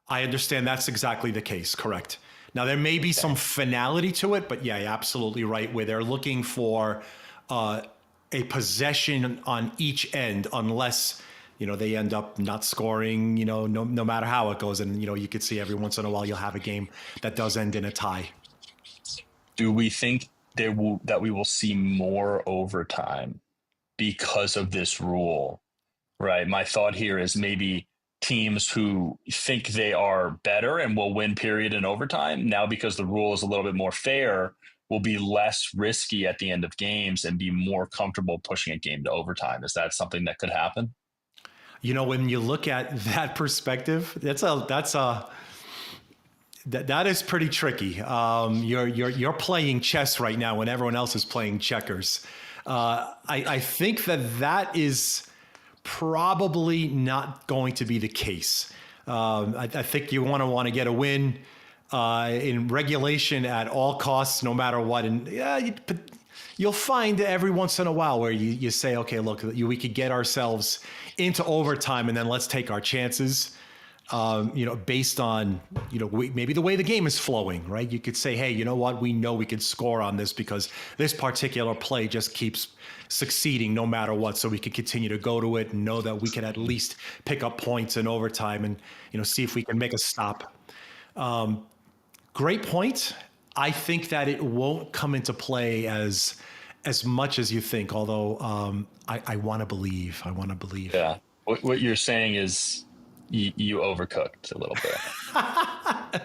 I understand that's exactly the case. Correct. Now, there may be some finality to it, but yeah, you're absolutely right, where they're looking for a possession on each end, unless, they end up not scoring, no matter how it goes. And, you could see every once in a while you'll have a game that does end in a tie. Do we think that we will see more overtime because of this rule? Right. My thought here is maybe teams who think they are better and will win period in overtime now, because the rule is a little bit more fair, will be less risky at the end of games and be more comfortable pushing a game to overtime. Is that something that could happen? When you look at that perspective, that is pretty tricky. You're playing chess right now when everyone else is playing checkers. I think that is probably not going to be the case. I think you want to get a win in regulation at all costs, no matter what. And you'll find every once in a while where you say, okay, look, we could get ourselves into overtime, and then let's take our chances. Based on, maybe the way the game is flowing, right? You could say, hey, you know what? We know we could score on this because this particular play just keeps succeeding no matter what. So we can continue to go to it and know that we can at least pick up points in overtime and, see if we can make a stop. Great point. I think that it won't come into play as much as you think, although I want to believe. Yeah. What you're saying is you overcooked a little bit.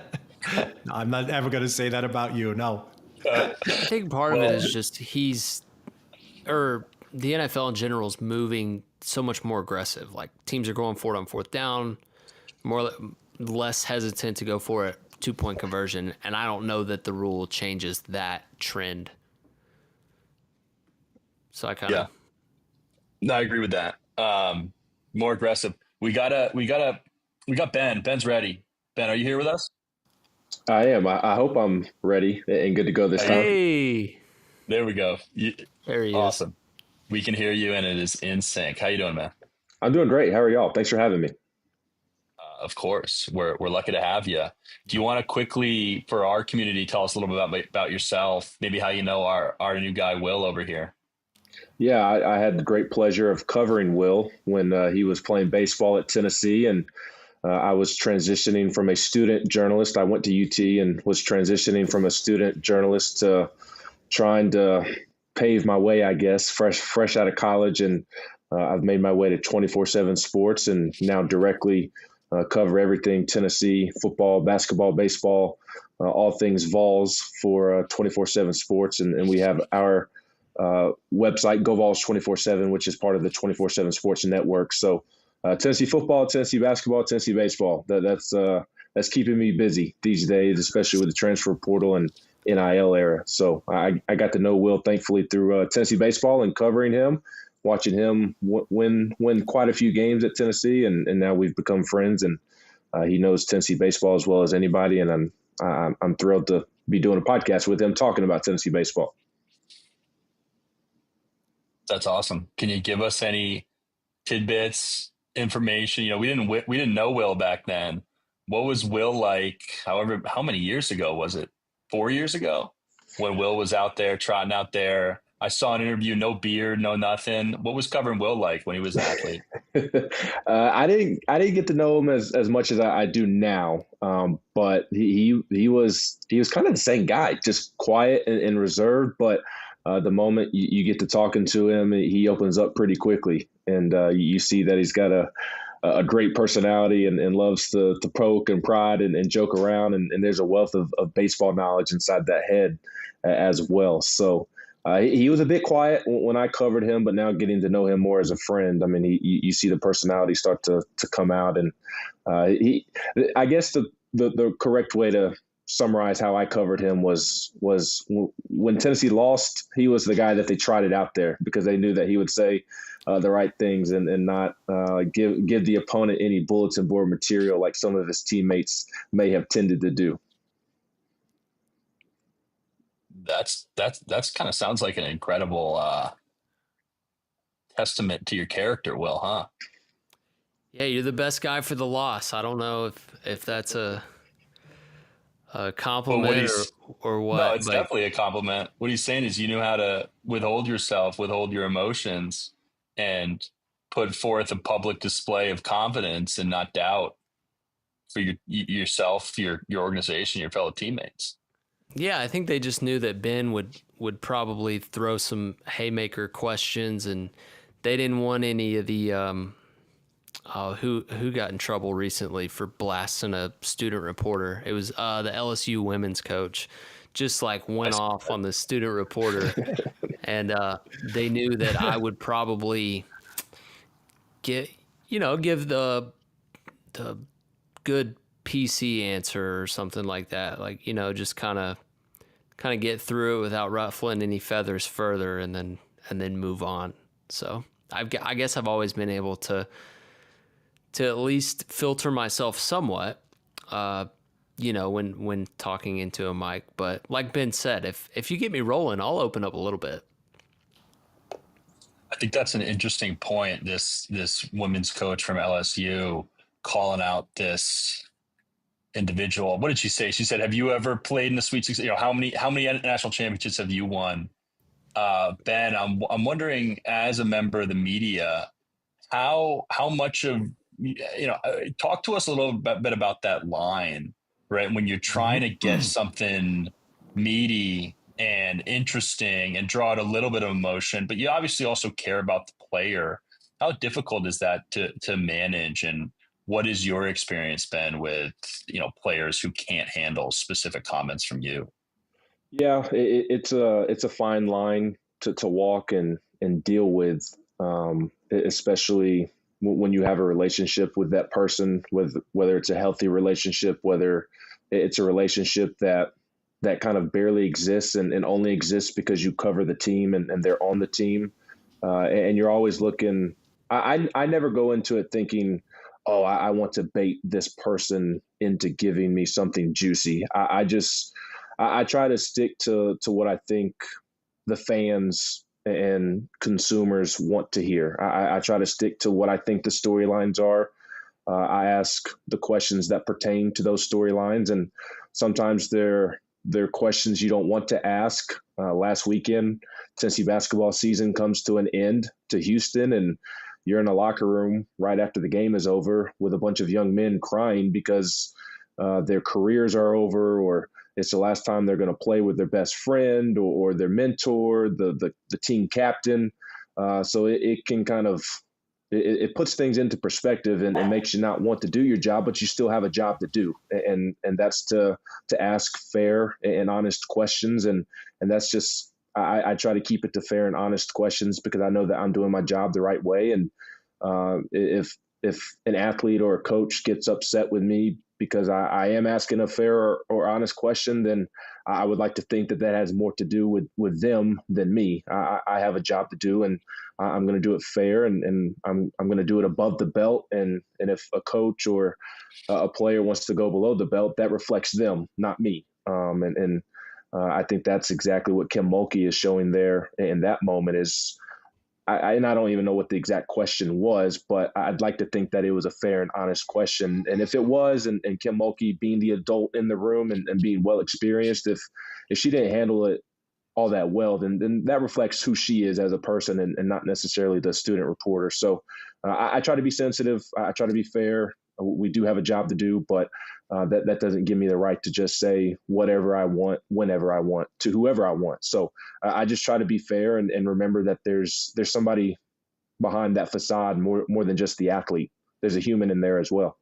No, I'm not ever going to say that about you. No. I think part of it is just the NFL in general is moving so much more aggressive. Like teams are going for it on fourth down, less hesitant to go for it, 2-point conversion. And I don't know that the rule changes that trend. So I kind of. Yeah. No, I agree with that. More aggressive. We got Ben. Ben's ready. Ben, are you here with us? I am. I hope I'm ready and good to go this time. Hey, there we go. There he is. Awesome. We can hear you, and it is in sync. How you doing, man? I'm doing great. How are y'all? Thanks for having me. Of course, we're lucky to have you. Do you want to quickly, for our community, tell us a little bit about yourself? Maybe how you know our new guy Will over here. Yeah, I had the great pleasure of covering Will when he was playing baseball at Tennessee, and I was transitioning from a student journalist. I went to UT and was transitioning from a student journalist to trying to pave my way, I guess, fresh out of college. And I've made my way to 24/7 Sports and now directly cover everything Tennessee, football, basketball, baseball, all things Vols for 24/7 Sports. And we have our website, Go Vols 24/7, which is part of the 24/7 Sports Network. So Tennessee football, Tennessee basketball, Tennessee baseball. That's keeping me busy these days, especially with the transfer portal and NIL era. So I got to know Will, thankfully, through Tennessee baseball and covering him, watching him win quite a few games at Tennessee, and now we've become friends. And he knows Tennessee baseball as well as anybody, and I'm thrilled to be doing a podcast with him talking about Tennessee baseball. That's awesome. Can you give us any tidbits, information? We didn't know Will back then. What was Will like? How many years ago was it? 4 years ago, when Will was out there trotting out there. I saw an interview, no beard, no nothing. What was covering Will like when he was an athlete? I didn't get to know him as much as I do now, but he was kind of the same guy, just quiet and reserved, but. The moment you get to talking to him, he opens up pretty quickly, and you see that he's got a great personality and loves to poke and prod and joke around, and there's a wealth of baseball knowledge inside that head as well. So he was a bit quiet when I covered him, but now getting to know him more as a friend, I mean, you see the personality start to come out, and I guess the correct way to summarize how I covered him was when Tennessee lost, he was the guy that they trotted out there because they knew that he would say the right things and not give the opponent any bulletin board material like some of his teammates may have tended to do. That's kind of sounds like an incredible testament to your character, Will, huh? Yeah, you're the best guy for the loss. I don't know if that's a But what compliment he's or no, what? it's Like, definitely a compliment. What he's saying is you knew how to withhold yourself, withhold your emotions, and put forth a public display of confidence and not doubt for yourself, your organization, your fellow teammates. yeah, I think they just knew that Ben would probably throw some haymaker questions, and they didn't want any of the who got in trouble recently for blasting a student reporter. It was the LSU women's coach, just like went off on the student reporter, and they knew that I would probably give the good PC answer or something like that, like just kind of get through it without ruffling any feathers further, and then move on. So I guess I've always been able to at least filter myself somewhat, when talking into a mic. But like Ben said, if you get me rolling, I'll open up a little bit. I think that's an interesting point. This women's coach from LSU calling out this individual. What did she say? She said, "Have you ever played in the Sweet 16? How many national championships have you won?" Ben, I'm wondering, as a member of the media, how much of talk to us a little bit about that line, right? When you're trying to get something meaty and interesting and draw out a little bit of emotion, but you obviously also care about the player. How difficult is that to manage, and what is your experience been with players who can't handle specific comments from you? Yeah, it's a fine line to walk and deal with, especially when you have a relationship with that person, with whether it's a healthy relationship, whether it's a relationship that kind of barely exists and only exists because you cover the team and they're on the team, and you're always looking. I never go into it thinking, oh, I want to bait this person into giving me something juicy. I try to stick to what I think the fans and consumers want to hear. I try to stick to what I think the storylines are. I ask the questions that pertain to those storylines, and sometimes they're questions you don't want to ask. Last weekend, Tennessee basketball season comes to an end to Houston, and you're in a locker room right after the game is over with a bunch of young men crying because their careers are over, or it's the last time they're going to play with their best friend or their mentor, the team captain. So it can kind of it puts things into perspective and makes you not want to do your job, but you still have a job to do, and that's to ask fair and honest questions, and that's just I try to keep it to fair and honest questions because I know that I'm doing my job the right way, and if an athlete or a coach gets upset with me because I am asking a fair or honest question, then I would like to think that has more to do with them than me. I have a job to do, and I'm going to do it fair, and I'm going to do it above the belt. And if a coach or a player wants to go below the belt, that reflects them, not me. And I think that's exactly what Kim Mulkey is showing there in that moment is and I don't even know what the exact question was, but I'd like to think that it was a fair and honest question. And if it was, and Kim Mulkey being the adult in the room and being well experienced, if she didn't handle it all that well, then that reflects who she is as a person and not necessarily the student reporter. So I try to be sensitive. I try to be fair. We do have a job to do, but that doesn't give me the right to just say whatever I want, whenever I want, to whoever I want. So I just try to be fair and remember that there's somebody behind that facade more than just the athlete. There's a human in there as well.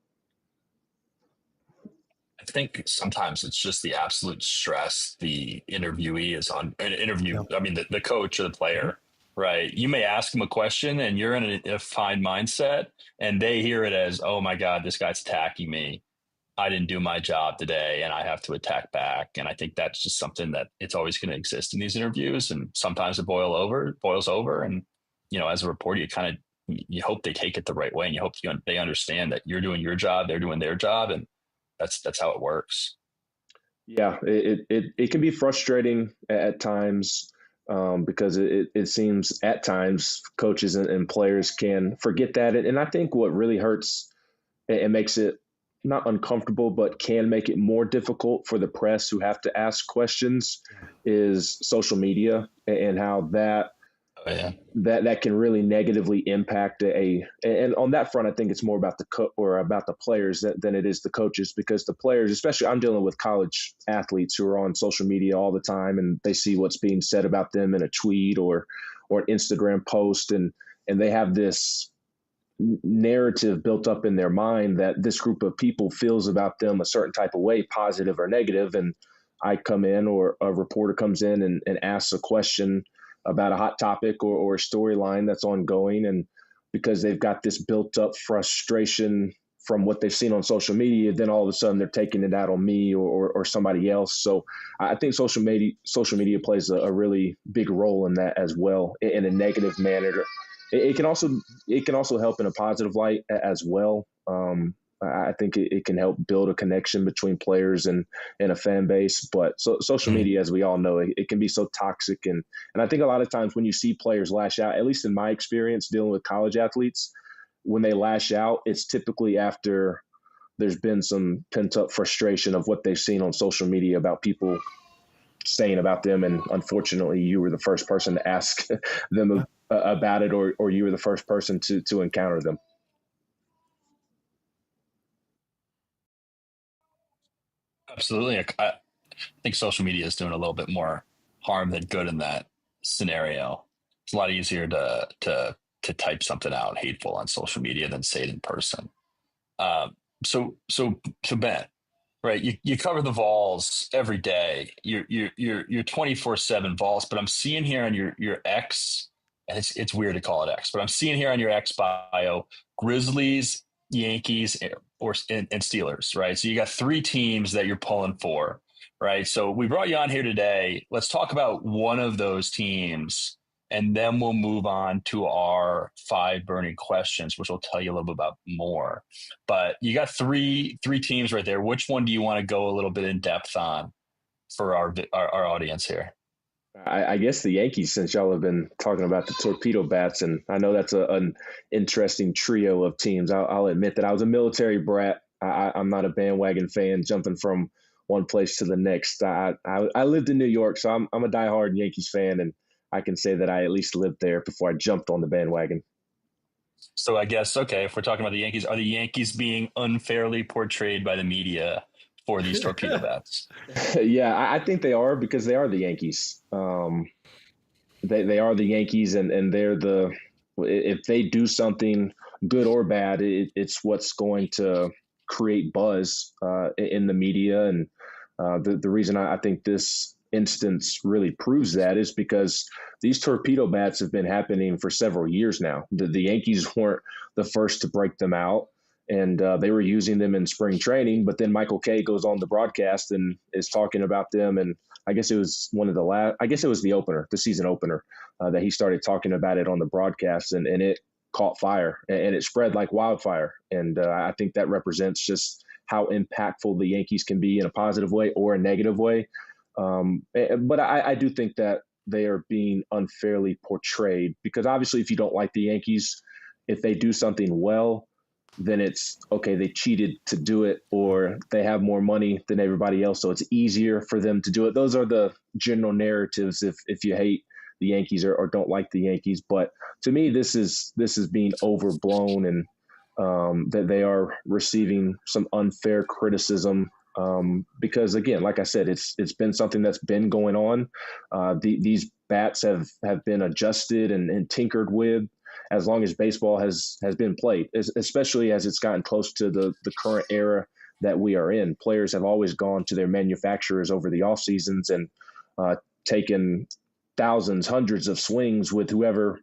I think sometimes it's just the absolute stress the interviewee is on an interview. I mean, the coach or the player, right? You may ask them a question and you're in a fine mindset and they hear it as, oh my God, this guy's attacking me. I didn't do my job today and I have to attack back. And I think that's just something that it's always going to exist in these interviews. And sometimes it boils over. And, as a reporter, you hope they take it the right way and you hope they understand that you're doing your job, they're doing their job. And that's how it works. Yeah, it can be frustrating at times because it seems at times coaches and players can forget that. And I think what really hurts and makes it not uncomfortable, but can make it more difficult for the press who have to ask questions is social media, and how Oh, yeah. that can really negatively impact and on that front, I think it's more about about the players than it is the coaches, because the players, especially I'm dealing with college athletes who are on social media all the time, and they see what's being said about them in a tweet or an Instagram post, and they have this narrative built up in their mind that this group of people feels about them a certain type of way, positive or negative. And I come in, or a reporter comes in and asks a question about a hot topic or a storyline that's ongoing. And because they've got this built up frustration from what they've seen on social media, then all of a sudden they're taking it out on me or somebody else. So I think social media plays a really big role in that as well, in a negative manner. It can also help in a positive light as well. I think it can help build a connection between players and a fan base. But social media, as we all know, it can be so toxic. And I think a lot of times when you see players lash out, at least in my experience dealing with college athletes, when they lash out, it's typically after there's been some pent up frustration of what they've seen on social media about people saying about them. And unfortunately, you were the first person to ask them about it, or you were the first person to encounter them. Absolutely. I think social media is doing a little bit more harm than good in that scenario. It's a lot easier to type something out hateful on social media than say it in person. So Ben, right? You cover the Vols every day. You're 24/7 Vols, but I'm seeing here on your X, and it's weird to call it X, but I'm seeing here on your X bio Grizzlies, Yankees, and Steelers, right? So you got three teams that you're pulling for, right? So we brought you on here today. Let's talk about one of those teams, and then we'll move on to our 5 burning questions, which will tell you a little bit about more. But you got three teams right there. Which one do you want to go a little bit in depth on for our audience here? I guess the Yankees, since y'all have been talking about the torpedo bats, and I know that's an interesting trio of teams. I'll admit that I was a military brat. I'm not a bandwagon fan jumping from one place to the next. I lived in New York, so I'm a diehard Yankees fan, and I can say that I at least lived there before I jumped on the bandwagon. So I guess, okay, if we're talking about the Yankees, are the Yankees being unfairly portrayed by the media for these torpedo bats? Yeah, I think they are, because they are the Yankees. They are the Yankees, and they're if they do something good or bad, it's what's going to create buzz in the media. And the reason I think this instance really proves that is because these torpedo bats have been happening for several years now. The Yankees weren't the first to break them out, and they were using them in spring training. But then Michael Kay goes on the broadcast and is talking about them. And I guess it was the opener, the season opener, that he started talking about it on the broadcast, and it caught fire, and it spread like wildfire. And I think that represents just how impactful the Yankees can be in a positive way or a negative way. But I do think that they are being unfairly portrayed, because obviously if you don't like the Yankees, if they do something well, then it's okay, they cheated to do it, or they have more money than everybody else, so it's easier for them to do it. Those are the general narratives if you hate the Yankees or don't like the Yankees. But to me, this is being overblown, and that they are receiving some unfair criticism. Because again, like I said, it's been something that's been going on. These bats have been adjusted and tinkered with as long as baseball has been played, especially as it's gotten close to the current era that we are in. Players have always gone to their manufacturers over the off seasons and taken thousands, hundreds of swings with whoever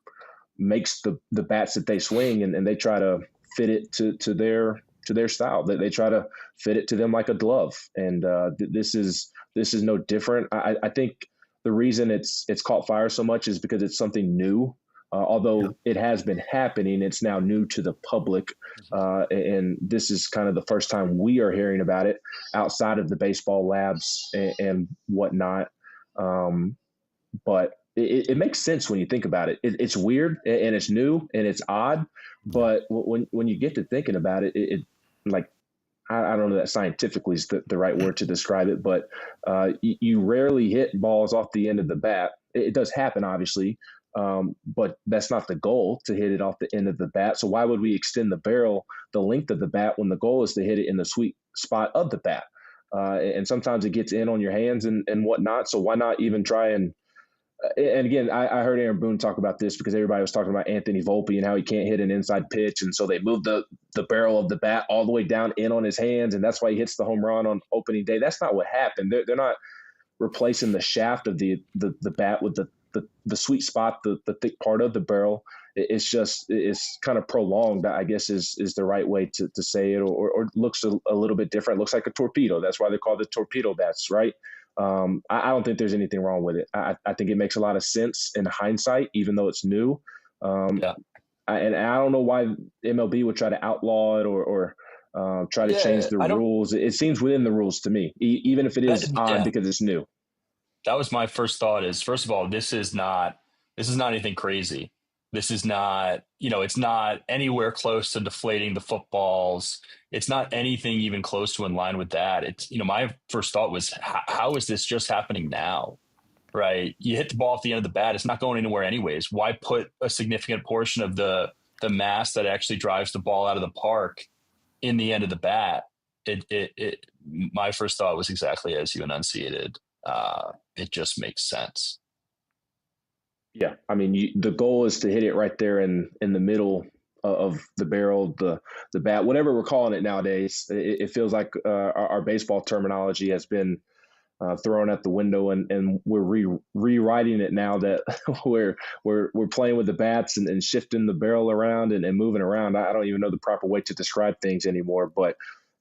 makes the bats that they swing, and they try to fit it to their style. That they try to fit it to them like a glove. And this is no different. I think the reason it's caught fire so much is because it's something new. Although it has been happening, it's now new to the public. And this is kind of the first time we are hearing about it outside of the baseball labs and whatnot. But it makes sense when you think about it. It's weird and it's new and it's odd. But when you get to thinking about it, like I don't know that scientifically is the right word to describe it, but you rarely hit balls off the end of the bat. It does happen, obviously, but that's not the goal, to hit it off the end of the bat. So why would we extend the barrel the length of the bat when the goal is to hit it in the sweet spot of the bat? And sometimes it gets in on your hands and whatnot. So why not even try and again, I heard Aaron Boone talk about this because everybody was talking about Anthony Volpe and how he can't hit an inside pitch. And so they moved the barrel of the bat all the way down in on his hands. And that's why he hits the home run on opening day. That's not what happened. They're not replacing the shaft of the bat with the sweet spot, the thick part of the barrel. It's kind of prolonged, I guess is the right way to say it, or looks a little bit different. It looks like a torpedo. That's why they're called the torpedo bats, right? I don't think there's anything wrong with it. I think it makes a lot of sense in hindsight, even though it's new. Yeah. And I don't know why MLB would try to outlaw it or try to change the rules. It seems within the rules to me, even if it is odd because it's new. That was my first thought is, first of all, this is not anything crazy. This is not, it's not anywhere close to deflating the footballs. It's not anything even close to in line with that. It's, my first thought was, how is this just happening now? Right? You hit the ball at the end of the bat. It's not going anywhere anyways. Why put a significant portion of the mass that actually drives the ball out of the park in the end of the bat? My first thought was exactly as you enunciated. It just makes sense. Yeah, I mean, the goal is to hit it right there in the middle of the barrel, the bat, whatever we're calling it nowadays. It feels like our baseball terminology has been thrown out the window, and we're rewriting it now that we're playing with the bats and shifting the barrel around and moving around. I don't even know the proper way to describe things anymore, but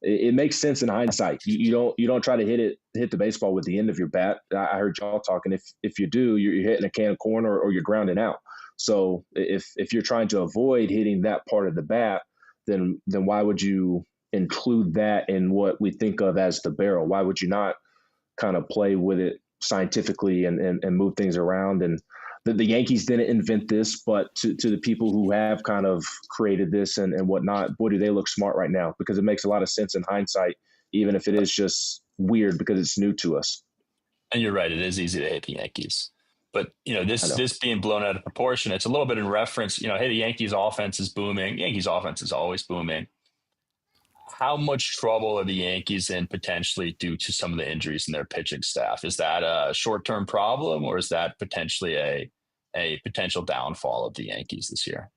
it makes sense in hindsight. You don't try to hit the baseball with the end of your bat. I heard y'all talking. If you do, you're hitting a can of corn or you're grounding out. So if you're trying to avoid hitting that part of the bat, then why would you include that in what we think of as the barrel? Why would you not kind of play with it scientifically and move things around? And the Yankees didn't invent this, but to the people who have kind of created this and whatnot, boy, do they look smart right now, because it makes a lot of sense in hindsight, even if it is just weird because it's new to us. And you're right. It is easy to hate the Yankees. But, this being blown out of proportion, it's a little bit in reference, hey, the Yankees offense is booming. Yankees offense is always booming. How much trouble are the Yankees in potentially due to some of the injuries in their pitching staff? Is that a short-term problem, or is that potentially a potential downfall of the Yankees this year?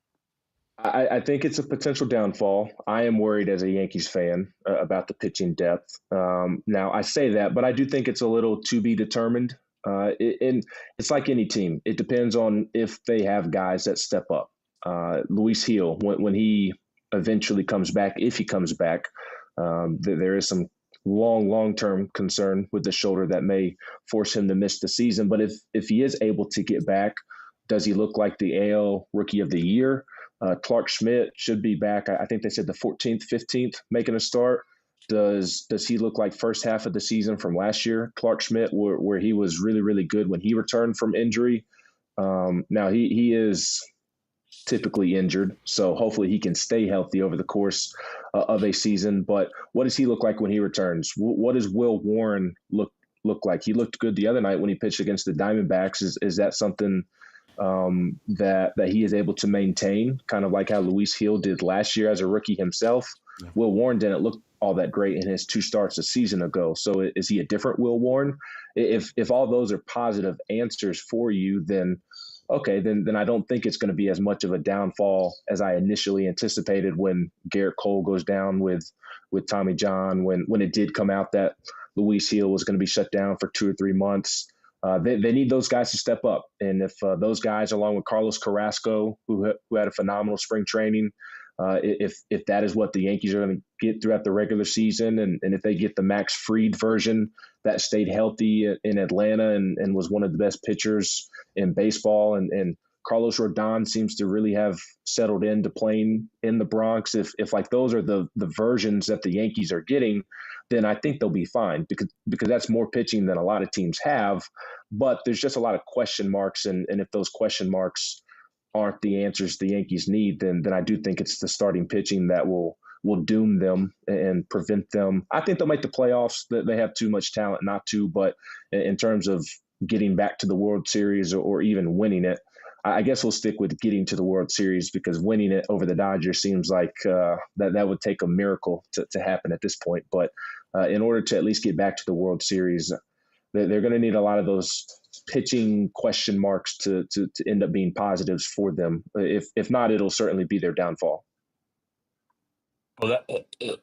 I think it's a potential downfall. I am worried as a Yankees fan about the pitching depth. Now, I say that, but I do think it's a little to be determined. And it's like any team. It depends on if they have guys that step up. Luis Gil, when he eventually comes back, if he comes back, there is some long-term concern with the shoulder that may force him to miss the season. But if he is able to get back, does he look like the AL Rookie of the Year? Clark Schmidt should be back. I think they said the 14th, 15th, making a start. Does he look like first half of the season from last year, Clark Schmidt, where he was really, really good when he returned from injury? Now he is typically injured, so hopefully he can stay healthy over the course of a season. But what does he look like when he returns? What does Will Warren look like? He looked good the other night when he pitched against the Diamondbacks. Is that something that he is able to maintain, kind of like how Luis Gil did last year as a rookie himself? Yeah. Will Warren didn't look all that great in his 2 starts a season ago. So is he a different Will Warren? If all those are positive answers for you, then okay, then I don't think it's going to be as much of a downfall as I initially anticipated when Garrett Cole goes down with Tommy John, when it did come out that Luis Gil was going to be shut down for 2 or 3 months. They need those guys to step up. And if those guys, along with Carlos Carrasco, who had a phenomenal spring training, if that is what the Yankees are going to get throughout the regular season, and if they get the Max Fried version that stayed healthy in Atlanta and was one of the best pitchers in baseball, and Carlos Rodon seems to really have settled into playing in the Bronx, if like those are the versions that the Yankees are getting, then I think they'll be fine, because that's more pitching than a lot of teams have. But there's just a lot of question marks, and if those question marks aren't the answers the Yankees need, then I do think it's the starting pitching that will will doom them and prevent them. I think they'll make the playoffs. They have too much talent not to, but in terms of getting back to the World Series or even winning it, I guess we'll stick with getting to the World Series, because winning it over the Dodgers seems like that would take a miracle to happen at this point. But in order to at least get back to the World Series, they're going to need a lot of those pitching question marks to end up being positives for them. If not, it'll certainly be their downfall. Well,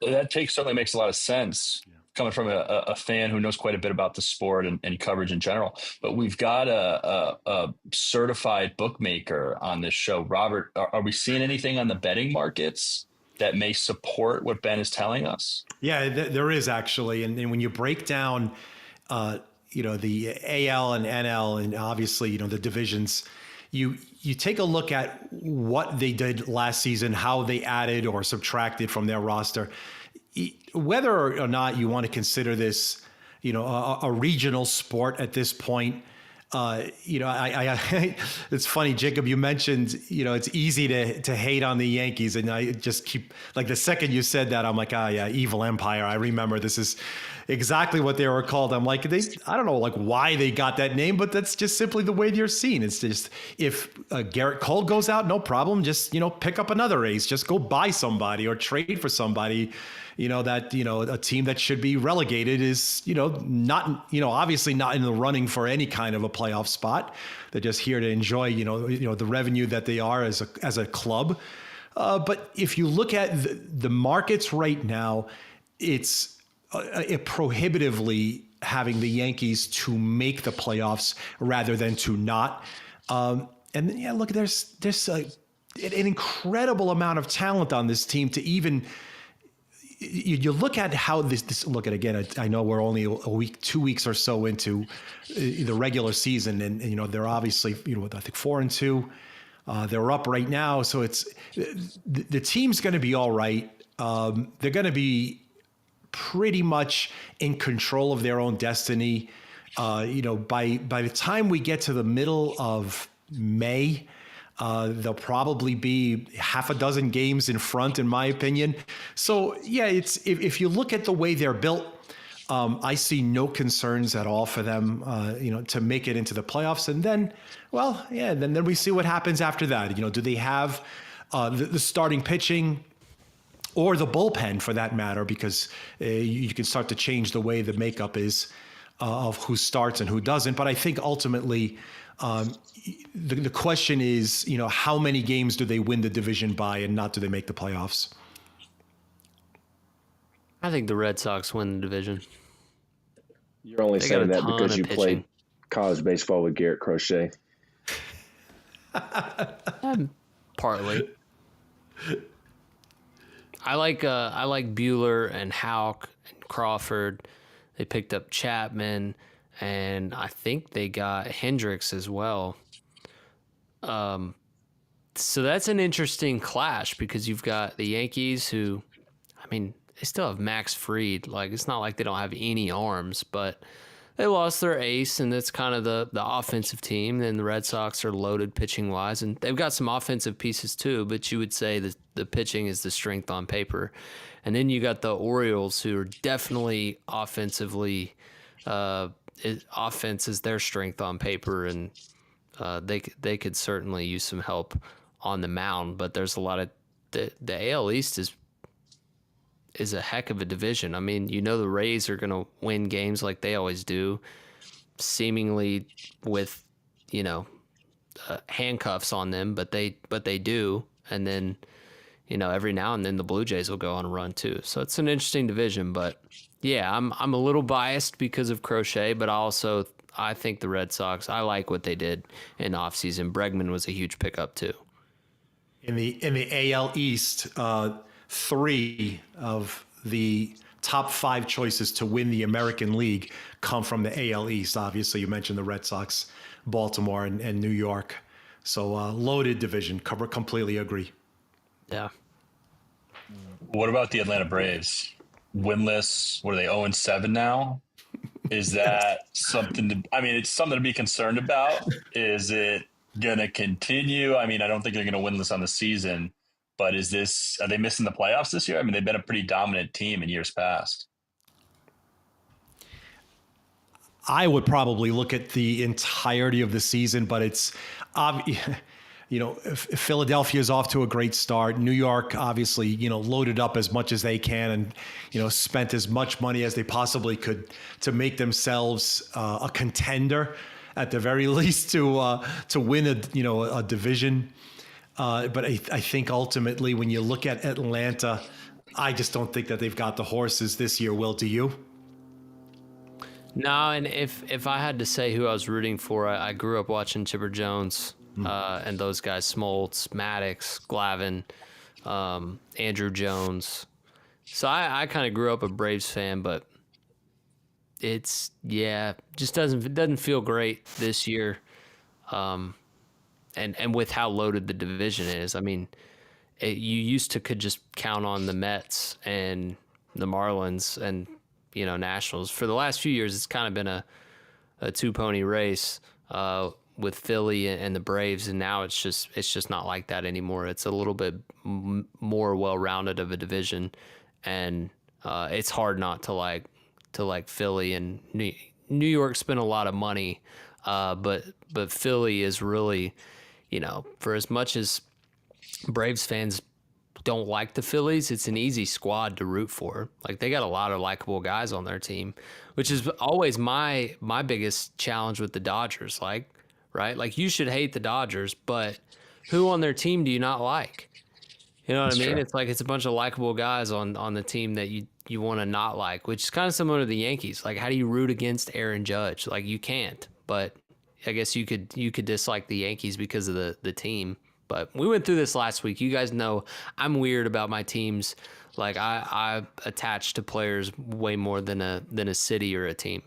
that take certainly makes a lot of sense, coming from a fan who knows quite a bit about the sport and coverage in general. But we've got a certified bookmaker on this show. Robert, are we seeing anything on the betting markets that may support what Ben is telling us? Yeah, there is actually. And when you break down, the AL and NL, and obviously, the divisions, you take a look at what they did last season, how they added or subtracted from their roster, whether or not you want to consider this, a regional sport at this point. It's funny, Jacob, you mentioned, it's easy to hate on the Yankees. And I just keep, like, the second you said that, I'm like, yeah, evil empire. I remember this is exactly what they were called. I'm like, I don't know, like, why they got that name, but that's just simply the way they're seen. It's just, if Garrett Cole goes out, no problem. Just, pick up another ace, just go buy somebody or trade for somebody. A team that should be relegated is, not, obviously not in the running for any kind of a playoff spot. They're just here to enjoy, the revenue that they are as a club. But if you look at the markets right now, it's prohibitively having the Yankees to make the playoffs rather than to not. And look, there's an incredible amount of talent on this team to even. You look at how this look at, again, I know we're only a week, 2 weeks or so into the regular season, and they're obviously, I think 4-2. They're up right now, so it's the team's going to be all right. They're going to be pretty much in control of their own destiny. By the time we get to the middle of May, they'll probably be half a dozen games in front, in my opinion. So yeah, it's if you look at the way they're built, I see no concerns at all for them, to make it into the playoffs. And then, then we see what happens after that. Do they have the starting pitching or the bullpen, for that matter? Because you can start to change the way the makeup is of who starts and who doesn't. But I think ultimately, the question is, how many games do they win the division by, and not do they make the playoffs? I think the Red Sox win the division. You're only saying that because you played college baseball with Garrett Crochet. Partly. I like Bueller and Houck and Crawford. They picked up Chapman, and I think they got Hendricks as well. So that's an interesting clash, because you've got the Yankees who, they still have Max Fried. Like, it's not like they don't have any arms, but they lost their ace, and it's kind of the offensive team. And the Red Sox are loaded pitching wise, and they've got some offensive pieces too, but you would say that the pitching is the strength on paper. And then you got the Orioles, who are definitely offensively, offense is their strength on paper, and they could certainly use some help on the mound. But there's a lot of the AL East is a heck of a division. The Rays are going to win games like they always do, seemingly with handcuffs on them, but they do. And then every now and then the Blue Jays will go on a run too. So it's an interesting division. But yeah, I'm a little biased because of Crochet, but I think the Red Sox, I like what they did in offseason. Bregman was a huge pickup too. In the AL East, 3 of the top 5 choices to win the American League come from the AL East. Obviously, you mentioned the Red Sox, Baltimore, and New York. So loaded division. Completely agree. Yeah. What about the Atlanta Braves? Winless, what are they, 0-7 now? Is that something it's something to be concerned about. Is it going to continue? I don't think they're going to win this on the season, But are they missing the playoffs this year? I mean, they've been a pretty dominant team in years past. I would probably look at the entirety of the season, but it's, Philadelphia is off to a great start. New York, obviously, loaded up as much as they can and, spent as much money as they possibly could to make themselves a contender at the very least to win a division. But I think ultimately when you look at Atlanta, I just don't think that they've got the horses this year. Will, do you? No, and if I had to say who I was rooting for, I grew up watching Chipper Jones and those guys, Smoltz, Maddox, Glavine, Andrew Jones. So I kind of grew up a Braves fan, but just doesn't feel great this year. And with how loaded the division is, I mean, you used to could just count on the Mets and the Marlins and Nationals. For the last few years, it's kind of been a two-pony race with Philly and the Braves, and now it's just not like that anymore. It's a little bit more well-rounded of a division, and it's hard not to like Philly. And New York spent a lot of money, but Philly is really, for as much as Braves fans don't like the Phillies, it's an easy squad to root for. Like, they got a lot of likable guys on their team, which is always my biggest challenge with the Dodgers. Like, right? Like, you should hate the Dodgers, but who on their team do you not like? You know what I mean? True. It's like, it's a bunch of likable guys on the team that you want to not like, which is kind of similar to the Yankees. Like, how do you root against Aaron Judge? Like, you can't, but I guess you could dislike the Yankees because of the team. But we went through this last week. You guys know I'm weird about my teams. Like, I attach to players way more than a city or a team.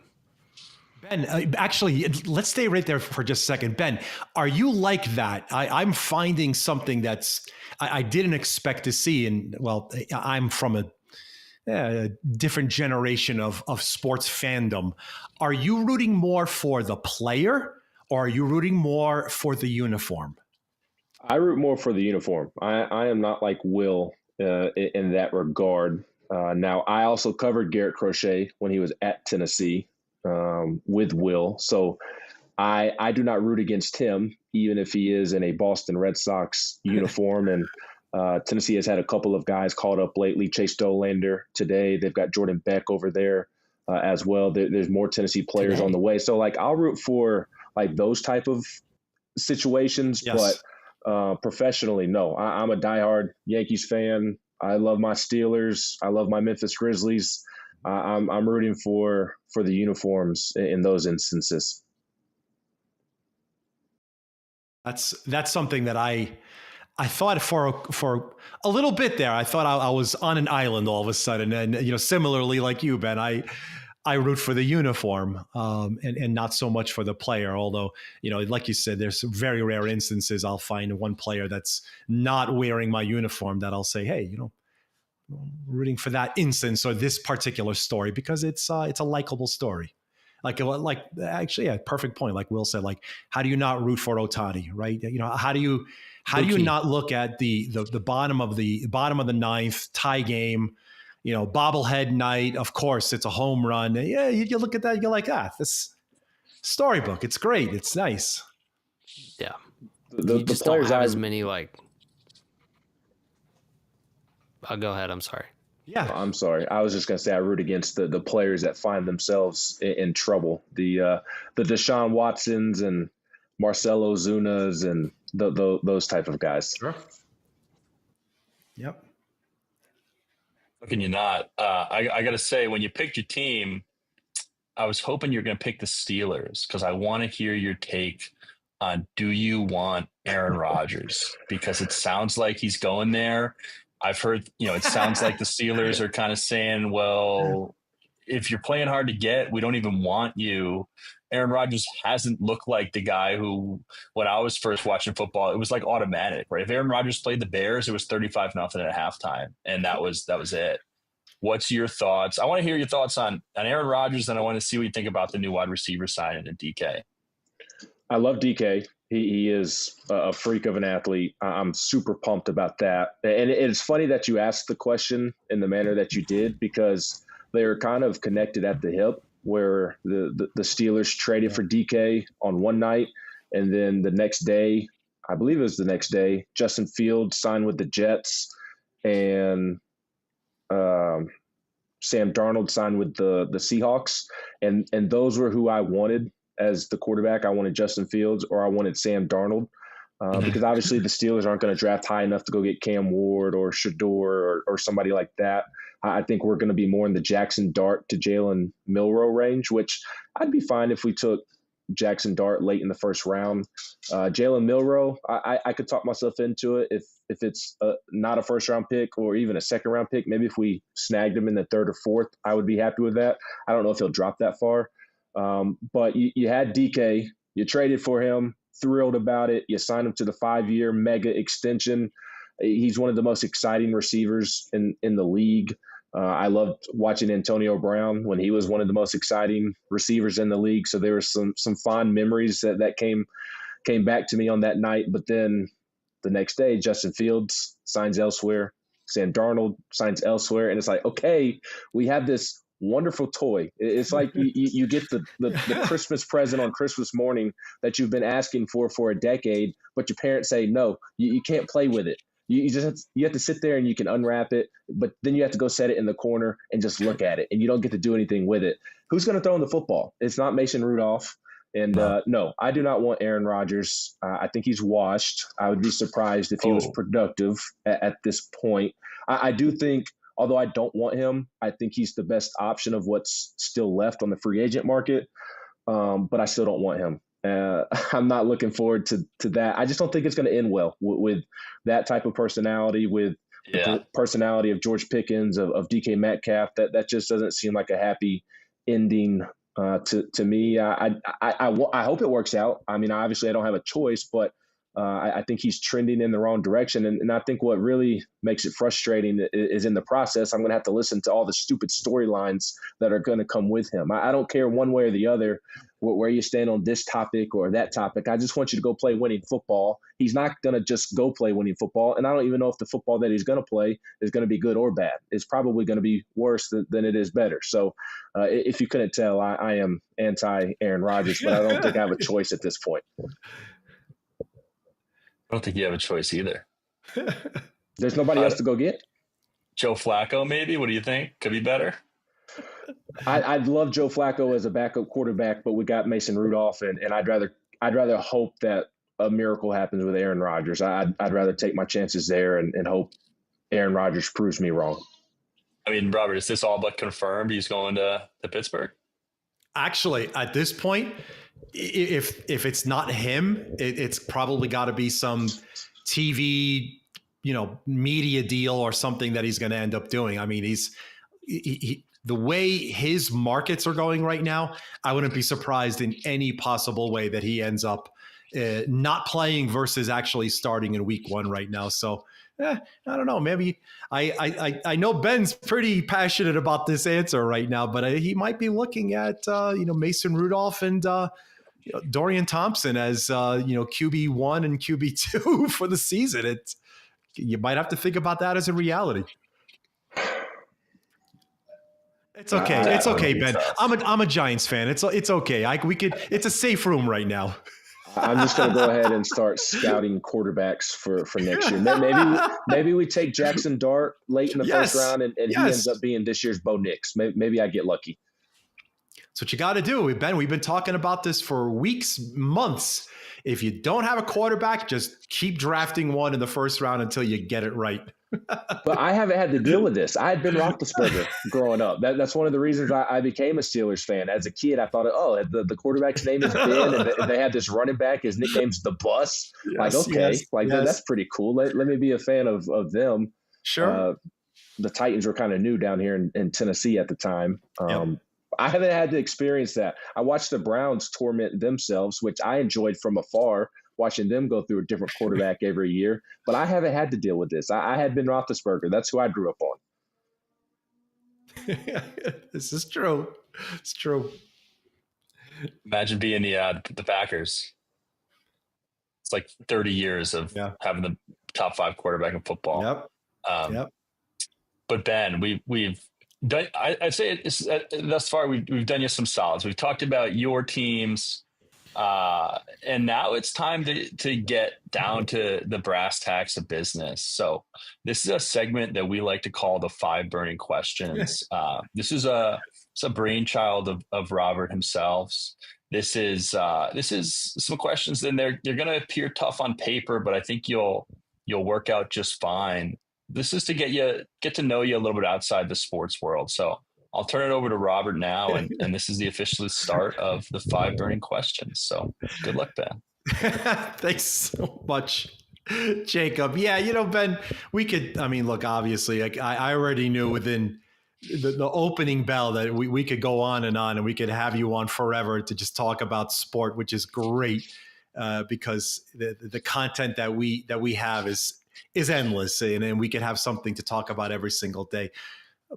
Ben, actually, let's stay right there for just a second. Ben, are you like that? I'm finding something that's I didn't expect to see. And, well, I'm from a different generation of sports fandom. Are you rooting more for the player, or are you rooting more for the uniform? I root more for the uniform. I am not like Will in that regard. Now, I also covered Garrett Crochet when he was at Tennessee with Will. So I do not root against him, even if he is in a Boston Red Sox uniform. And Tennessee has had a couple of guys called up lately. Chase Dollander today. They've got Jordan Beck over there as well. There's more Tennessee players on the way. So, like, I'll root for, like, those type of situations. Yes. But professionally, no. I'm a diehard Yankees fan. I love my Steelers. I love my Memphis Grizzlies. I'm rooting for the uniforms in those instances. That's something that I thought for a little bit there. I thought I was on an island all of a sudden, and similarly like you, Ben, I root for the uniform and not so much for the player. Although, like you said, there's some very rare instances I'll find one player that's not wearing my uniform that I'll say, hey, I'm rooting for that instance or this particular story because it's a likable story. Like actually, yeah, perfect point. Like Will said, like, how do you not root for Ohtani, right? How do you not look at the bottom of the ninth tie game? Bobblehead night, of course, it's a home run. Yeah, you look at that, you're like, this storybook. It's great. It's nice. Yeah. The just players don't have as many, like. I'll go ahead. I'm sorry. Yeah. I'm sorry. I was just going to say I root against the players that find themselves in trouble. The Deshaun Watsons and Marcelo Zunas and those type of guys. Sure. Yep. How can you not? I got to say, when you picked your team, I was hoping you're going to pick the Steelers because I want to hear your take on, do you want Aaron Rodgers? Because it sounds like he's going there. I've heard, it sounds like the Steelers are kind of saying, well, if you're playing hard to get, we don't even want you. Aaron Rodgers hasn't looked like the guy who, when I was first watching football, it was like automatic, right? If Aaron Rodgers played the Bears, it was 35-0 at halftime, and that was it. What's your thoughts? I want to hear your thoughts on Aaron Rodgers, and I want to see what you think about the new wide receiver signing in DK. I love DK. He is a freak of an athlete. I'm super pumped about that. And it's funny that you asked the question in the manner that you did, because they are kind of connected at the hip, where the Steelers traded for DK on one night, and then the next day, I believe it was the next day, Justin Fields signed with the Jets, and Sam Darnold signed with the Seahawks, and those were who I wanted as the quarterback. I wanted Justin Fields or I wanted Sam Darnold, because obviously the Steelers aren't going to draft high enough to go get Cam Ward or Shador or somebody like that. I think we're going to be more in the Jackson Dart to Jalen Milroe range, which I'd be fine if we took Jackson Dart late in the first round. Jalen Milroe, I could talk myself into it if it's not a first round pick or even a second round pick. Maybe if we snagged him in the third or fourth, I would be happy with that. I don't know if he'll drop that far. But you had DK, you traded for him, thrilled about it. You signed him to the 5-year mega extension. He's one of the most exciting receivers in the league. I loved watching Antonio Brown when he was one of the most exciting receivers in the league. So there were some fond memories that came back to me on that night. But then the next day, Justin Fields signs elsewhere. Sam Darnold signs elsewhere. And it's like, okay, we have this wonderful toy. It's like you get the Christmas present on Christmas morning that you've been asking for a decade, but your parents say, no, you can't play with it. You just you have to sit there and you can unwrap it, but then you have to go set it in the corner and just look at it, and you don't get to do anything with it. Who's going to throw in the football? It's not Mason Rudolph. And no, I do not want Aaron Rodgers. I think he's washed. I would be surprised if he was productive at this point. I do think, although I don't want him, I think he's the best option of what's still left on the free agent market. But I still don't want him. I'm not looking forward to that. I just don't think it's going to end well with that type of personality, with the personality of George Pickens, of DK Metcalf. That just doesn't seem like a happy ending to me. I hope it works out. I mean, obviously I don't have a choice, but I think he's trending in the wrong direction. And I think what really makes it frustrating is in the process, I'm going to have to listen to all the stupid storylines that are going to come with him. I don't care one way or the other where you stand on this topic or that topic. I just want you to go play winning football. He's not going to just go play winning football. And I don't even know if the football that he's going to play is going to be good or bad. It's probably going to be worse than it is better. So if you couldn't tell, I am anti-Aaron Rodgers, but I don't think I have a choice at this point. I don't think you have a choice either. There's nobody else to go get? Joe Flacco, maybe? What do you think? Could be better? I'd love Joe Flacco as a backup quarterback, but we got Mason Rudolph, and I'd rather hope that a miracle happens with Aaron Rodgers. I'd rather take my chances there and hope Aaron Rodgers proves me wrong. I mean, Robert, is this all but confirmed he's going to Pittsburgh? Actually, at this point, if it's not him, it's probably got to be some TV, media deal or something that he's going to end up doing. I mean, he the way his markets are going right now, I wouldn't be surprised in any possible way that he ends up not playing versus actually starting in week 1 right now. So I don't know. Maybe I know Ben's pretty passionate about this answer right now, but he might be looking at Mason Rudolph and Dorian Thompson as QB1 and QB2 for the season. You might have to think about that as a reality. It's okay. It's okay, Ben. I'm a Giants fan. It's okay. It's a safe room right now. I'm just going to go ahead and start scouting quarterbacks for next year. Maybe we take Jackson Dart late in the first round, and he ends up being this year's Bo Nix. Maybe I get lucky. That's what you got to do, Ben. We've been talking about this for weeks, months. If you don't have a quarterback, just keep drafting one in the first round until you get it right. But I haven't had to deal with this. I had Ben Roethlisberger growing up. That's one of the reasons I became a Steelers fan. As a kid, I thought, the quarterback's name is Ben, and they had this running back. His nickname's the Bus. That's pretty cool. Let me be a fan of them. Sure. The Titans were kind of new down here in Tennessee at the time. I haven't had to experience that. I watched the Browns torment themselves, which I enjoyed from afar, watching them go through a different quarterback every year. But I haven't had to deal with this. I had Ben Roethlisberger. That's who I grew up on. This is true. It's true. Imagine being the Packers. It's like 30 years of having the top 5 quarterback in football. Yep. But Ben, we've done. I'd say thus far we've done you some solids. We've talked about your teams, and now it's time to get down to the brass tacks of business. So this is a segment that we like to call the 5 burning questions. This is a brainchild of Robert himself. This is some questions, and they're going to appear tough on paper, but I think you'll work out just fine. This is to get to know you a little bit outside the sports world. So I'll turn it over to Robert now, and this is the official start of the 5 burning questions. So good luck, Ben. Thanks so much, Jacob. Yeah, Ben, look, obviously, I already knew within the opening bell that we could go on, and we could have you on forever to just talk about sport, which is great because the content that we have is endless, and we could have something to talk about every single day.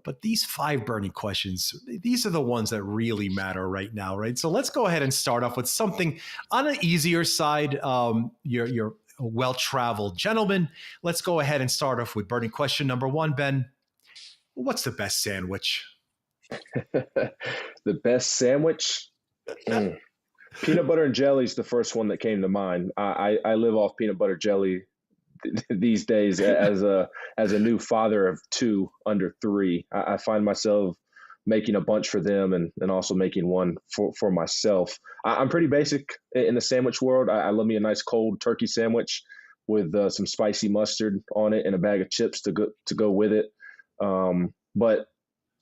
But these 5 burning questions, these are the ones that really matter right now, right? So let's go ahead and start off with something on an easier side. You're a well-traveled gentleman. Let's go ahead and start off with burning question number 1, Ben. What's the best sandwich? The best sandwich? Peanut butter and jelly is the first one that came to mind. I live off peanut butter jelly these days as a new father of 2 under 3. I find myself making a bunch for them and also making one for myself. I'm pretty basic in the sandwich world. I love me a nice cold turkey sandwich with some spicy mustard on it and a bag of chips to go with it. But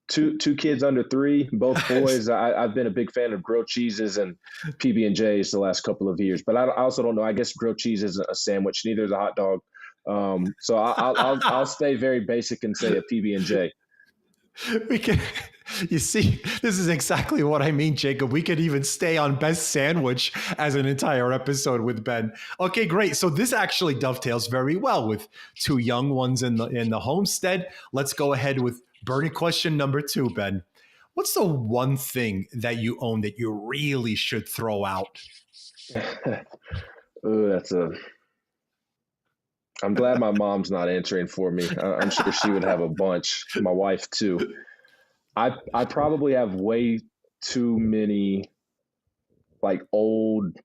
two kids under 3, both boys. I've been a big fan of grilled cheeses and PB&Js the last couple of years. But I also don't know. I guess grilled cheese isn't a sandwich. Neither is a hot dog. So I'll stay very basic and say a PB&J. We can. You see, this is exactly what I mean, Jacob. We could even stay on best sandwich as an entire episode with Ben. Okay, great. So this actually dovetails very well with 2 young ones in the homestead. Let's go ahead with burning question number 2, Ben. What's the one thing that you own that you really should throw out? Oh, I'm glad my mom's not answering for me. I'm sure she would have a bunch. My wife too. I probably have way too many like old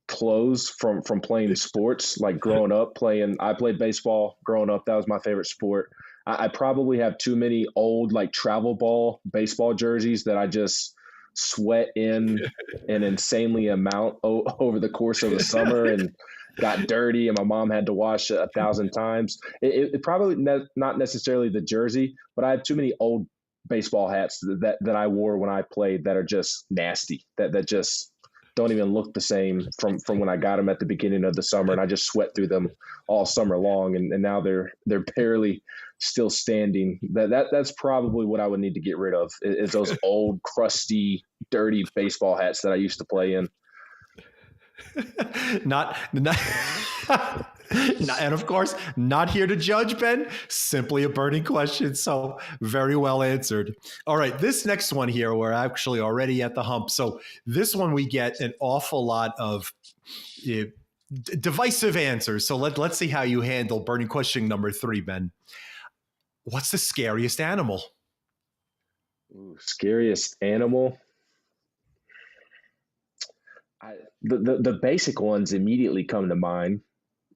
clothes from playing sports. Like growing up I played baseball growing up. That was my favorite sport. I probably have too many old like travel ball baseball jerseys that I just sweat in an insanely amount over the course of the summer and got dirty, and my mom had to wash 1,000 times. It probably not necessarily the jersey, but I have too many old baseball hats that I wore when I played that are just nasty, that just don't even look the same from when I got them at the beginning of the summer, and I just sweat through them all summer long, and now they're barely still standing. That's probably what I would need to get rid of is those old, crusty, dirty baseball hats that I used to play in. not and of course, not here to judge, Ben. Simply a burning question. So very well answered. All right, this next one here, we're actually already at the hump. So this one we get an awful lot of divisive answers. So let's see how you handle burning question number 3, Ben. What's the scariest animal? Ooh, scariest animal? The basic ones immediately come to mind,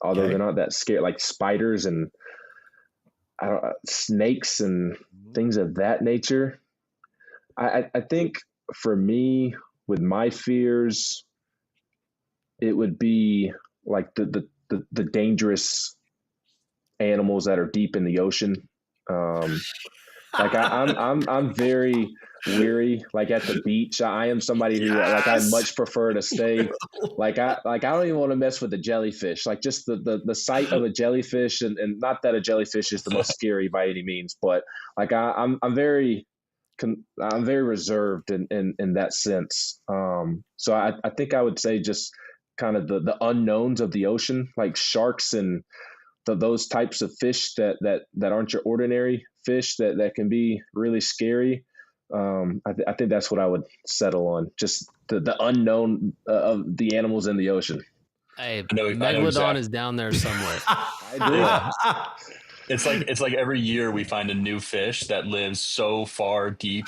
although they're not that scary, like spiders and snakes and things of that nature. I think for me, with my fears, it would be like the dangerous animals that are deep in the ocean. Like I'm very weary. Like at the beach, I am somebody who like I much prefer to stay. Like I don't even want to mess with the jellyfish. Like just the sight of a jellyfish, and not that a jellyfish is the most scary by any means, but like I'm very reserved in that sense. So I think I would say just kind of the unknowns of the ocean, like sharks and those types of fish that aren't your ordinary fish that can be really scary. I think that's what I would settle on, just the unknown of the animals in the ocean. Hey, I know Megalodon exactly. is down there somewhere. I agree. Yeah. It's like every year we find a new fish that lives so far deep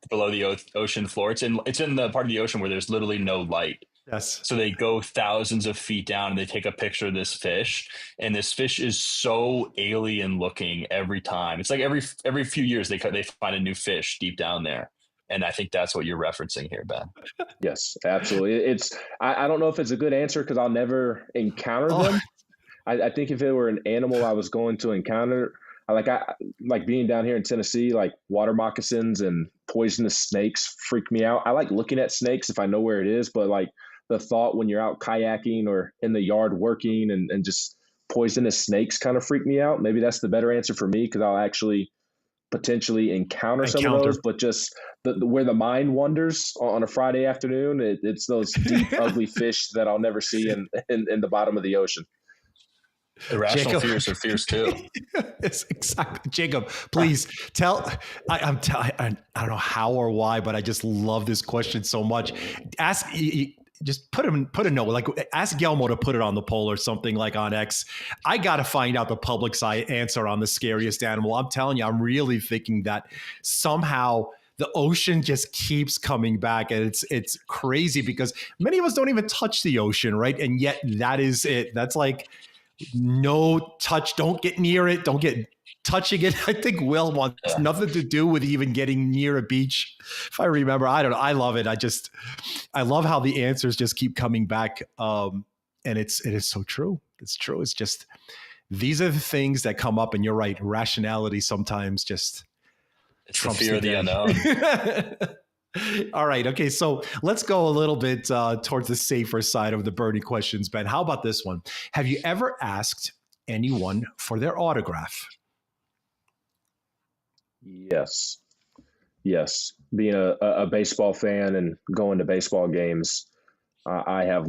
below the ocean floor. It's in the part of the ocean where there's literally no light. Yes. So they go thousands of feet down and they take a picture of this fish, and this fish is so alien looking every time. It's like every few years they find a new fish deep down there, and I think that's what you're referencing here, Ben. Yes, absolutely. I don't know if it's a good answer because I'll never encounter Oh, them. I think if it were an animal I was going to encounter, I like being down here in Tennessee, like water moccasins and poisonous snakes freak me out. I like looking at snakes if I know where it is, but like the thought when you're out kayaking or in the yard working and just poisonous snakes kind of freak me out. Maybe that's the better answer for me because I'll actually potentially encounter some of those, but just where the mind wanders on a Friday afternoon, it's those deep, ugly fish that I'll never see in the bottom of the ocean. Irrational Jacob. fears are fierce too. It's exactly. Jacob, please tell. I don't know how or why, but I just love this question so much. Ask. Just put a note, like ask Gelmo to put it on the poll or something like on X. I got to find out the public side answer on the scariest animal. I'm telling you, I'm really thinking that somehow the ocean just keeps coming back, and it's crazy because many of us don't even touch the ocean, right? And yet that is it. That's like no touch. Don't get near it. Don't get touching it. I think Will wants nothing to do with even getting near a beach. If I remember, I don't know. I love it. I love how the answers just keep coming back. And it is so true. It's true. It's just, these are the things that come up, and you're right. Rationality sometimes just It's the fear of the unknown. All right. Okay. So let's go a little bit towards the safer side of the birdie questions, Ben. How about this one? Have you ever asked anyone for their autograph? Yes. Being a baseball fan and going to baseball games, I have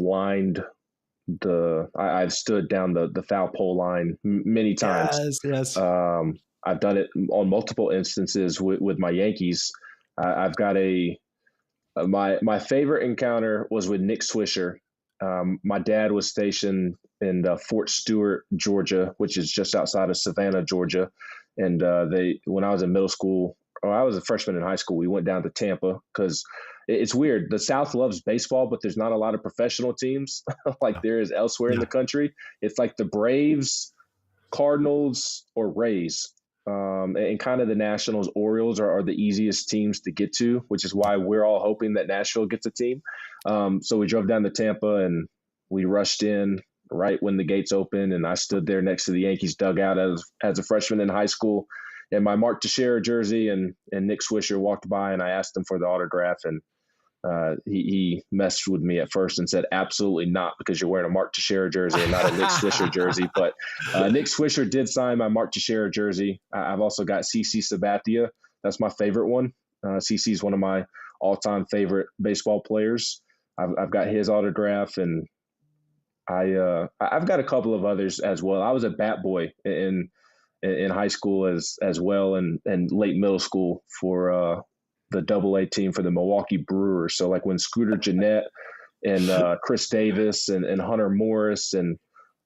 I've stood down the foul pole line many times. Yes. I've done it on multiple instances with my Yankees. I've got my favorite encounter was with Nick Swisher. My dad was stationed in Fort Stewart, Georgia, which is just outside of Savannah, Georgia. And when I was in middle school, or I was a freshman in high school, we went down to Tampa because it's weird. The South loves baseball, but there's not a lot of professional teams like there is elsewhere in the country. It's like the Braves, Cardinals, or Rays. And kind of the Nationals, Orioles are the easiest teams to get to, which is why we're all hoping that Nashville gets a team. So we drove down to Tampa and we rushed in right when the gates opened, and I stood there next to the Yankees dugout as a freshman in high school in my Mark Teixeira jersey, and Nick Swisher walked by, and I asked him for the autograph, and he messed with me at first and said, absolutely not, because you're wearing a Mark Teixeira jersey and not a Nick Swisher jersey. But Nick Swisher did sign my Mark Teixeira jersey. I've also got CC Sabathia. That's my favorite one. CC is one of my all-time favorite baseball players. I've got his autograph, and I've got a couple of others as well. I was a bat boy in high school as well, and late middle school for the AA team for the Milwaukee Brewers. So like when Scooter Gennett and Chris Davis and Hunter Morris and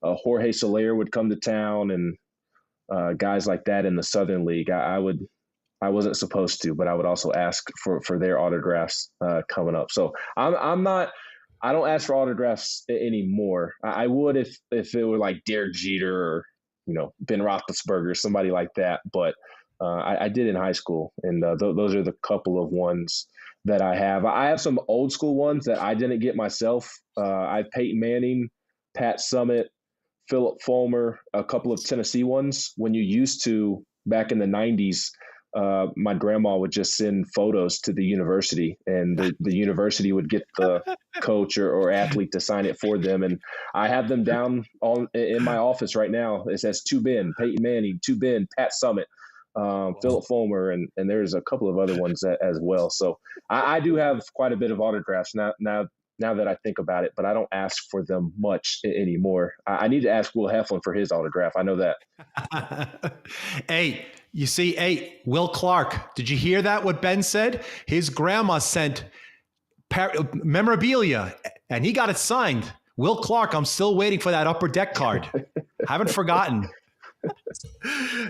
Jorge Soler would come to town, and guys like that in the Southern League, I wasn't supposed to, but I would also ask for their autographs coming up. So I don't ask for autographs anymore. I would if it were like Derek Jeter or Ben Roethlisberger, somebody like that. But I did in high school, and those are the couple of ones that I have. I have some old school ones that I didn't get myself. I have Peyton Manning, Pat Summitt, Philip Fulmer, a couple of Tennessee ones. When you used to, back in the 90s, my grandma would just send photos to the university, and the university would get the coach or athlete to sign it for them. And I have them down in my office right now. It says to Ben, Peyton Manning, to Ben, Pat Summitt, Philip Fulmer, and there's a couple of other ones as well. So I do have quite a bit of autographs now that I think about it, but I don't ask for them much anymore. I need to ask Will Heflin for his autograph. I know that. Hey, Will Clark, did you hear that, what Ben said? His grandma sent memorabilia, and he got it signed. Will Clark, I'm still waiting for that Upper Deck card. Haven't forgotten.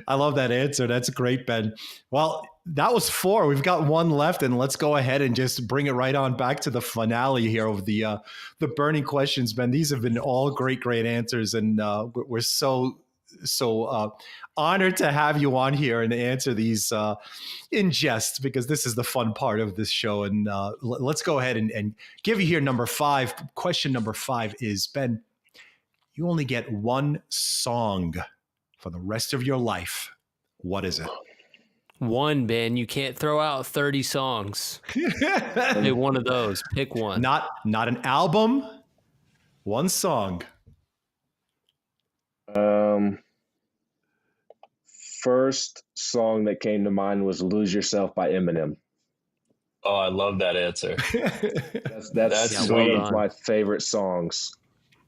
I love that answer. That's great, Ben. Well, that was 4. We've got 1 left, and let's go ahead and just bring it right on back to the finale here of the burning questions, Ben. These have been all great answers, and we're so honored to have you on here and answer these in jest, because this is the fun part of this show. And let's go ahead and give you here number 5. Question number 5 is, Ben, you only get 1 song for the rest of your life. What is it? 1, Ben. You can't throw out 30 songs. Pick one of those. Pick one. Not an album. 1 song. First song that came to mind was "Lose Yourself" by Eminem. Oh, I love that answer. That's one of my favorite songs.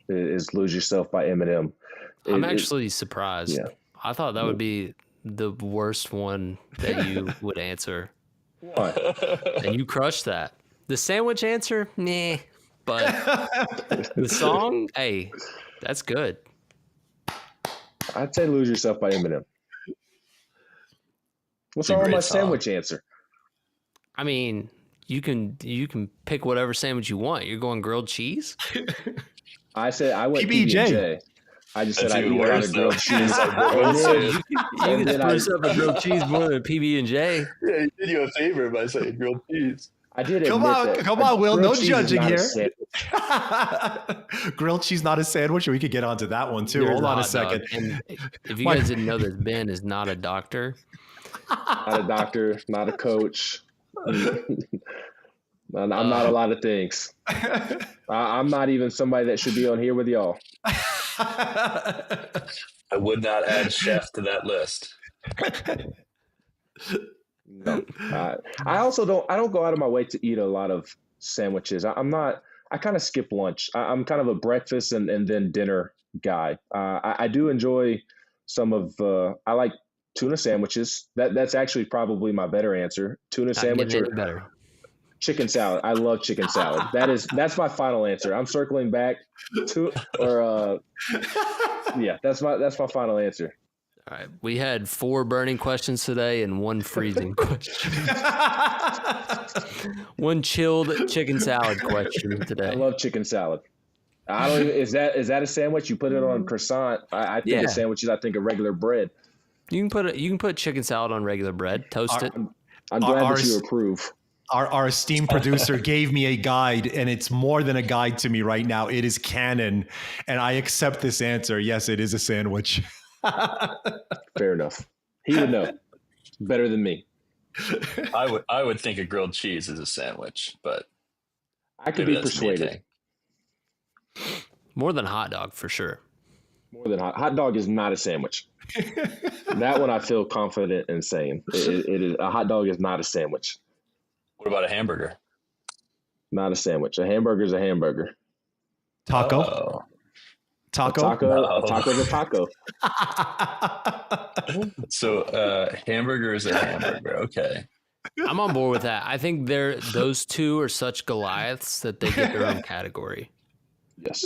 Is "Lose Yourself" by Eminem. I'm actually surprised. Yeah. I thought that would be the worst one that you would answer. Why? And you crushed that. The sandwich answer, nah. But the song, hey, that's good. I'd say "Lose Yourself" by Eminem. What's wrong with my sandwich answer? I mean, you can pick whatever sandwich you want. You're going grilled cheese? I said I went PB&J. I just said I eat a lot of grilled cheese. You can spruce up a grilled cheese more than a PB&J. Yeah, you did you a favor by saying grilled cheese. I did Come on, Will. No judging here. Grilled cheese, not a sandwich. We could get onto that one too. Hold on a second. And if you guys didn't know that Ben is not a doctor. Not a doctor, not a coach. I'm not a lot of things. I'm not even somebody that should be on here with y'all. I would not add chef to that list. No. I also don't go out of my way to eat a lot of sandwiches. I kind of skip lunch. I'm kind of a breakfast and then dinner guy. I do enjoy some of I like tuna sandwiches. That's actually probably my better answer. Tuna sandwich or better. Chicken salad. I love chicken salad. That's my final answer. I'm circling back to that's my final answer. All right. We had 4 burning questions today and 1 freezing question. 1 chilled chicken salad question today. I love chicken salad. I don't even, is that a sandwich? You put it on croissant. I think of sandwiches, I think of regular bread. You can put chicken salad on regular bread, toast it. I'm glad that you approve. Our esteemed producer gave me a guide, and it's more than a guide to me right now. It is canon, and I accept this answer. Yes, it is a sandwich. Fair enough. He would know better than me. I would think a grilled cheese is a sandwich, but I could be persuaded. More than hot dog for sure. More than hot dog is not a sandwich. That one I feel confident in saying. It is a hot dog is not a sandwich. What about a hamburger? Not a sandwich. A hamburger is a hamburger. Taco. Oh. Taco. A taco's a taco. So hamburger is a hamburger. Okay. I'm on board with that. I think those two are such Goliaths that they get their own category. Yes.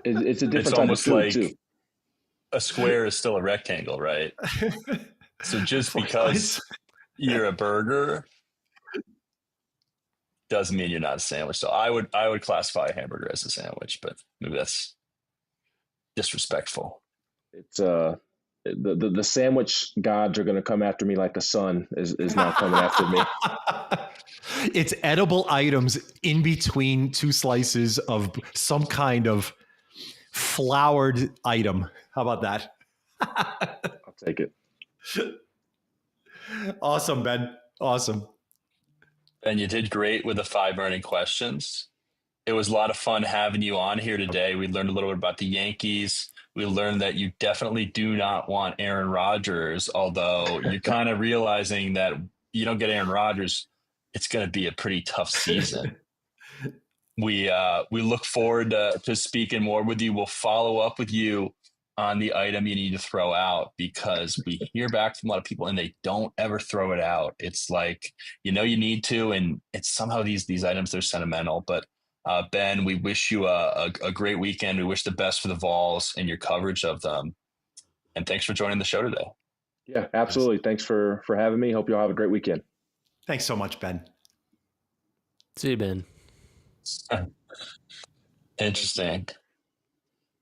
It's a different it's type almost of food, like too. A square is still a rectangle, right? So just because you're a burger doesn't mean you're not a sandwich. So I would classify a hamburger as a sandwich, but maybe that's disrespectful. It's the sandwich gods are going to come after me like the sun is now coming after me. It's edible items in between 2 slices of some kind of floured item. How about that? I'll take it. Awesome, Ben. Awesome. And you did great with the 5 burning questions. It was a lot of fun having you on here today. We learned a little bit about the Yankees. We learned that you definitely do not want Aaron Rodgers, although you're kind of realizing that you don't get Aaron Rodgers, it's going to be a pretty tough season. We look forward to speaking more with you. We'll follow up with you on the item you need to throw out, because we hear back from a lot of people and they don't ever throw it out. It's like, you need to, and it's somehow these items, they're sentimental, but Ben, we wish you a great weekend. We wish the best for the Vols and your coverage of them. And thanks for joining the show today. Yeah, absolutely. Thanks for having me. Hope you all have a great weekend. Thanks so much, Ben. See you, Ben. Interesting.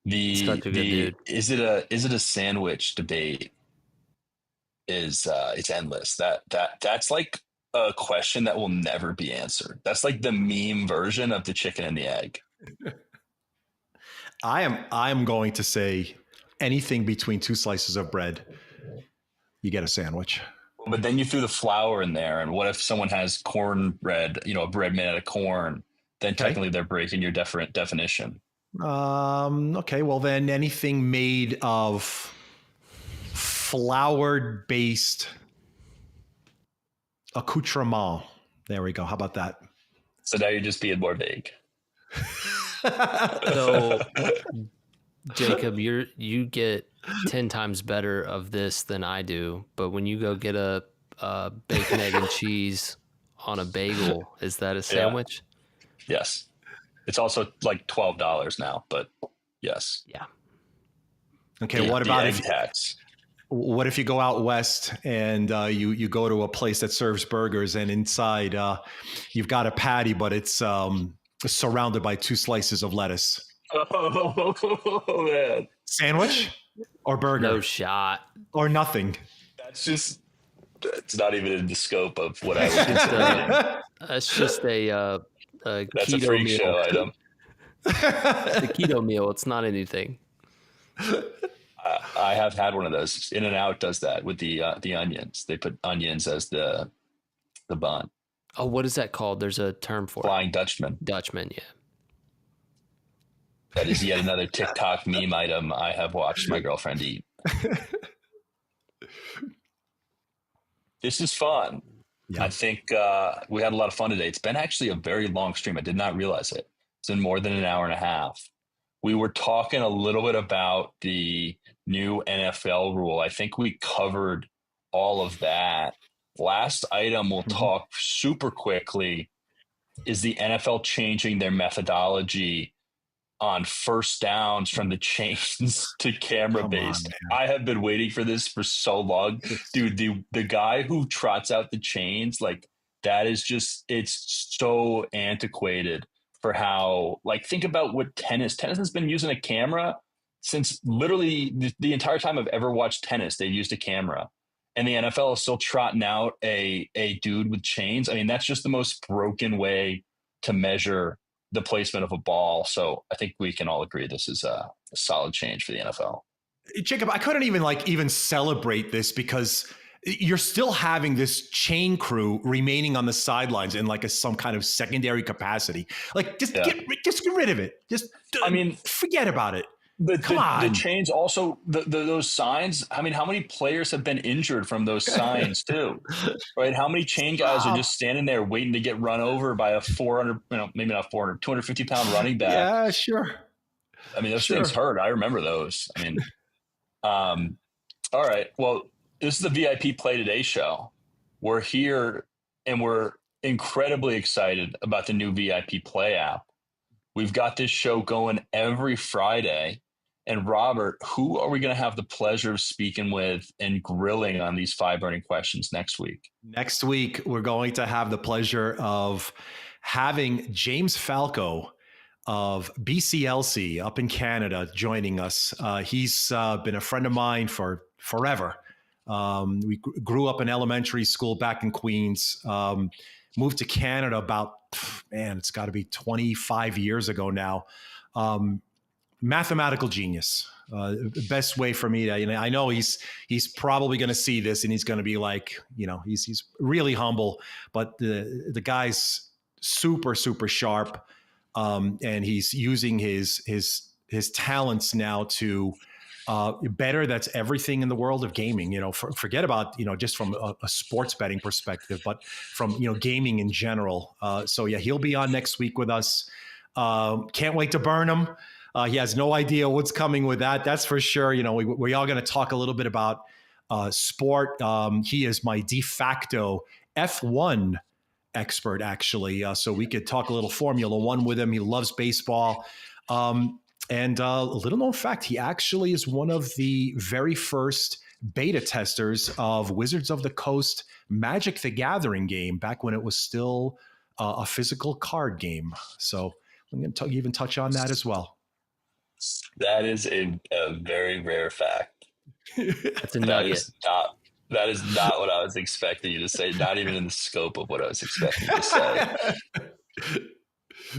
Such a good dude. Is it a sandwich debate? It's endless. That's like a question that will never be answered. That's like the meme version of the chicken and the egg. I am going to say anything between two slices of bread, you get a sandwich. But then you threw the flour in there, and what if someone has cornbread, a bread made out of corn? Then technically they're breaking your definition. Okay, well then anything made of flour-based accoutrement. There we go. How about that? So now you're just being more vague. So, Jacob, you get 10 times better of this than I do. But when you go get a bacon, egg, and cheese on a bagel, is that a sandwich? Yeah. Yes. It's also like $12 now, but yes. Yeah. Okay. What about if tax? What if you go out west and you go to a place that serves burgers, and inside you've got a patty, but it's surrounded by 2 slices of lettuce? Oh man! Sandwich or burger? No shot. Or nothing? It's not even in the scope of what I was considering. That's just a That's keto a freak meal. show item. The keto meal. It's not anything. I have had one of those. In-N-Out does that with the onions. They put onions as the bun. Oh, what is that called? There's a term for Flying Dutchman. Dutchman, yeah. That is yet another TikTok meme item I have watched my girlfriend eat. This is fun. Yeah. I think we had a lot of fun today. It's been actually a very long stream. I did not realize it. It's been more than an hour and a half. We were talking a little bit about the new NFL rule. I think we covered all of that. Last item we'll talk super quickly is the NFL changing their methodology on first downs from the chains to camera based. I have been waiting for this for so long. Dude, the guy who trots out the chains, like that is just, it's so antiquated for how, like, think about what tennis has been using a camera since literally the entire time I've ever watched tennis. They've used a camera, and the NFL is still trotting out a dude with chains. I mean, that's just the most broken way to measure the placement of a ball. So I think we can all agree this is a solid change for the NFL. Jacob, I couldn't even celebrate this because you're still having this chain crew remaining on the sidelines in like some kind of secondary capacity. Like just get rid of it. Forget about it. Come on. The chains also, those signs. I mean, how many players have been injured from those signs too? Right? How many chain guys are just standing there waiting to get run over by a 400, maybe not 400, 250-pound running back? Yeah, sure. I mean, those things hurt. I remember those. I mean, all right. Well, this is the VIP Play Today show. We're here and we're incredibly excited about the new VIP Play app. We've got this show going every Friday. And Robert, who are we going to have the pleasure of speaking with and grilling on these 5 burning questions next week? Next week, we're going to have the pleasure of having James Falco of BCLC up in Canada joining us. He's been a friend of mine for forever. We grew up in elementary school back in Queens, moved to Canada about, it's got to be 25 years ago now. Mathematical genius. Best way for me to, I know he's probably going to see this and he's going to be like, he's really humble, but the guy's super, super sharp. And he's using his talents now to better. That's everything in the world of gaming, forget about, just from a sports betting perspective, but from, gaming in general. So yeah, he'll be on next week with us. Can't wait to burn him. He has no idea what's coming with that. That's for sure. We are going to talk a little bit about sport. He is my de facto F1 expert, actually. So we could talk a little Formula One with him. He loves baseball. And a little known fact, he actually is one of the very first beta testers of Wizards of the Coast Magic the Gathering game back when it was still a physical card game. So I'm going to even touch on that as well. That is a very rare fact. That's a nugget. That is not what I was expecting you to say, not even in the scope of what I was expecting to say.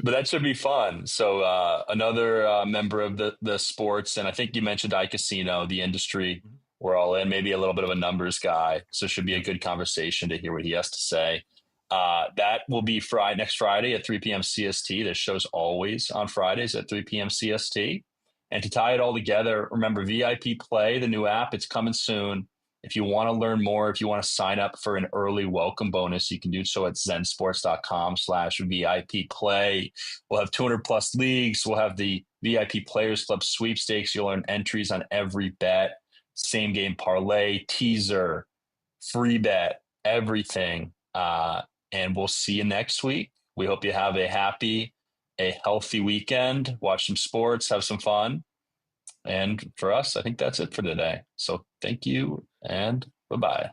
But that should be fun. So another member of the sports, and I think you mentioned iCasino, the industry, we're all in, maybe a little bit of a numbers guy. So it should be a good conversation to hear what he has to say. That will be next Friday at 3 p.m. CST. This show's always on Fridays at 3 p.m. CST. And to tie it all together, remember VIP Play, the new app, it's coming soon. If you want to learn more, if you want to sign up for an early welcome bonus, you can do so at zensports.com/VIP Play. We'll have 200 plus leagues. We'll have the VIP Players Club sweepstakes. You'll earn entries on every bet, same game parlay, teaser, free bet, everything. And we'll see you next week. We hope you have a healthy weekend, watch some sports, have some fun. And for us, I think that's it for today. So thank you and bye-bye.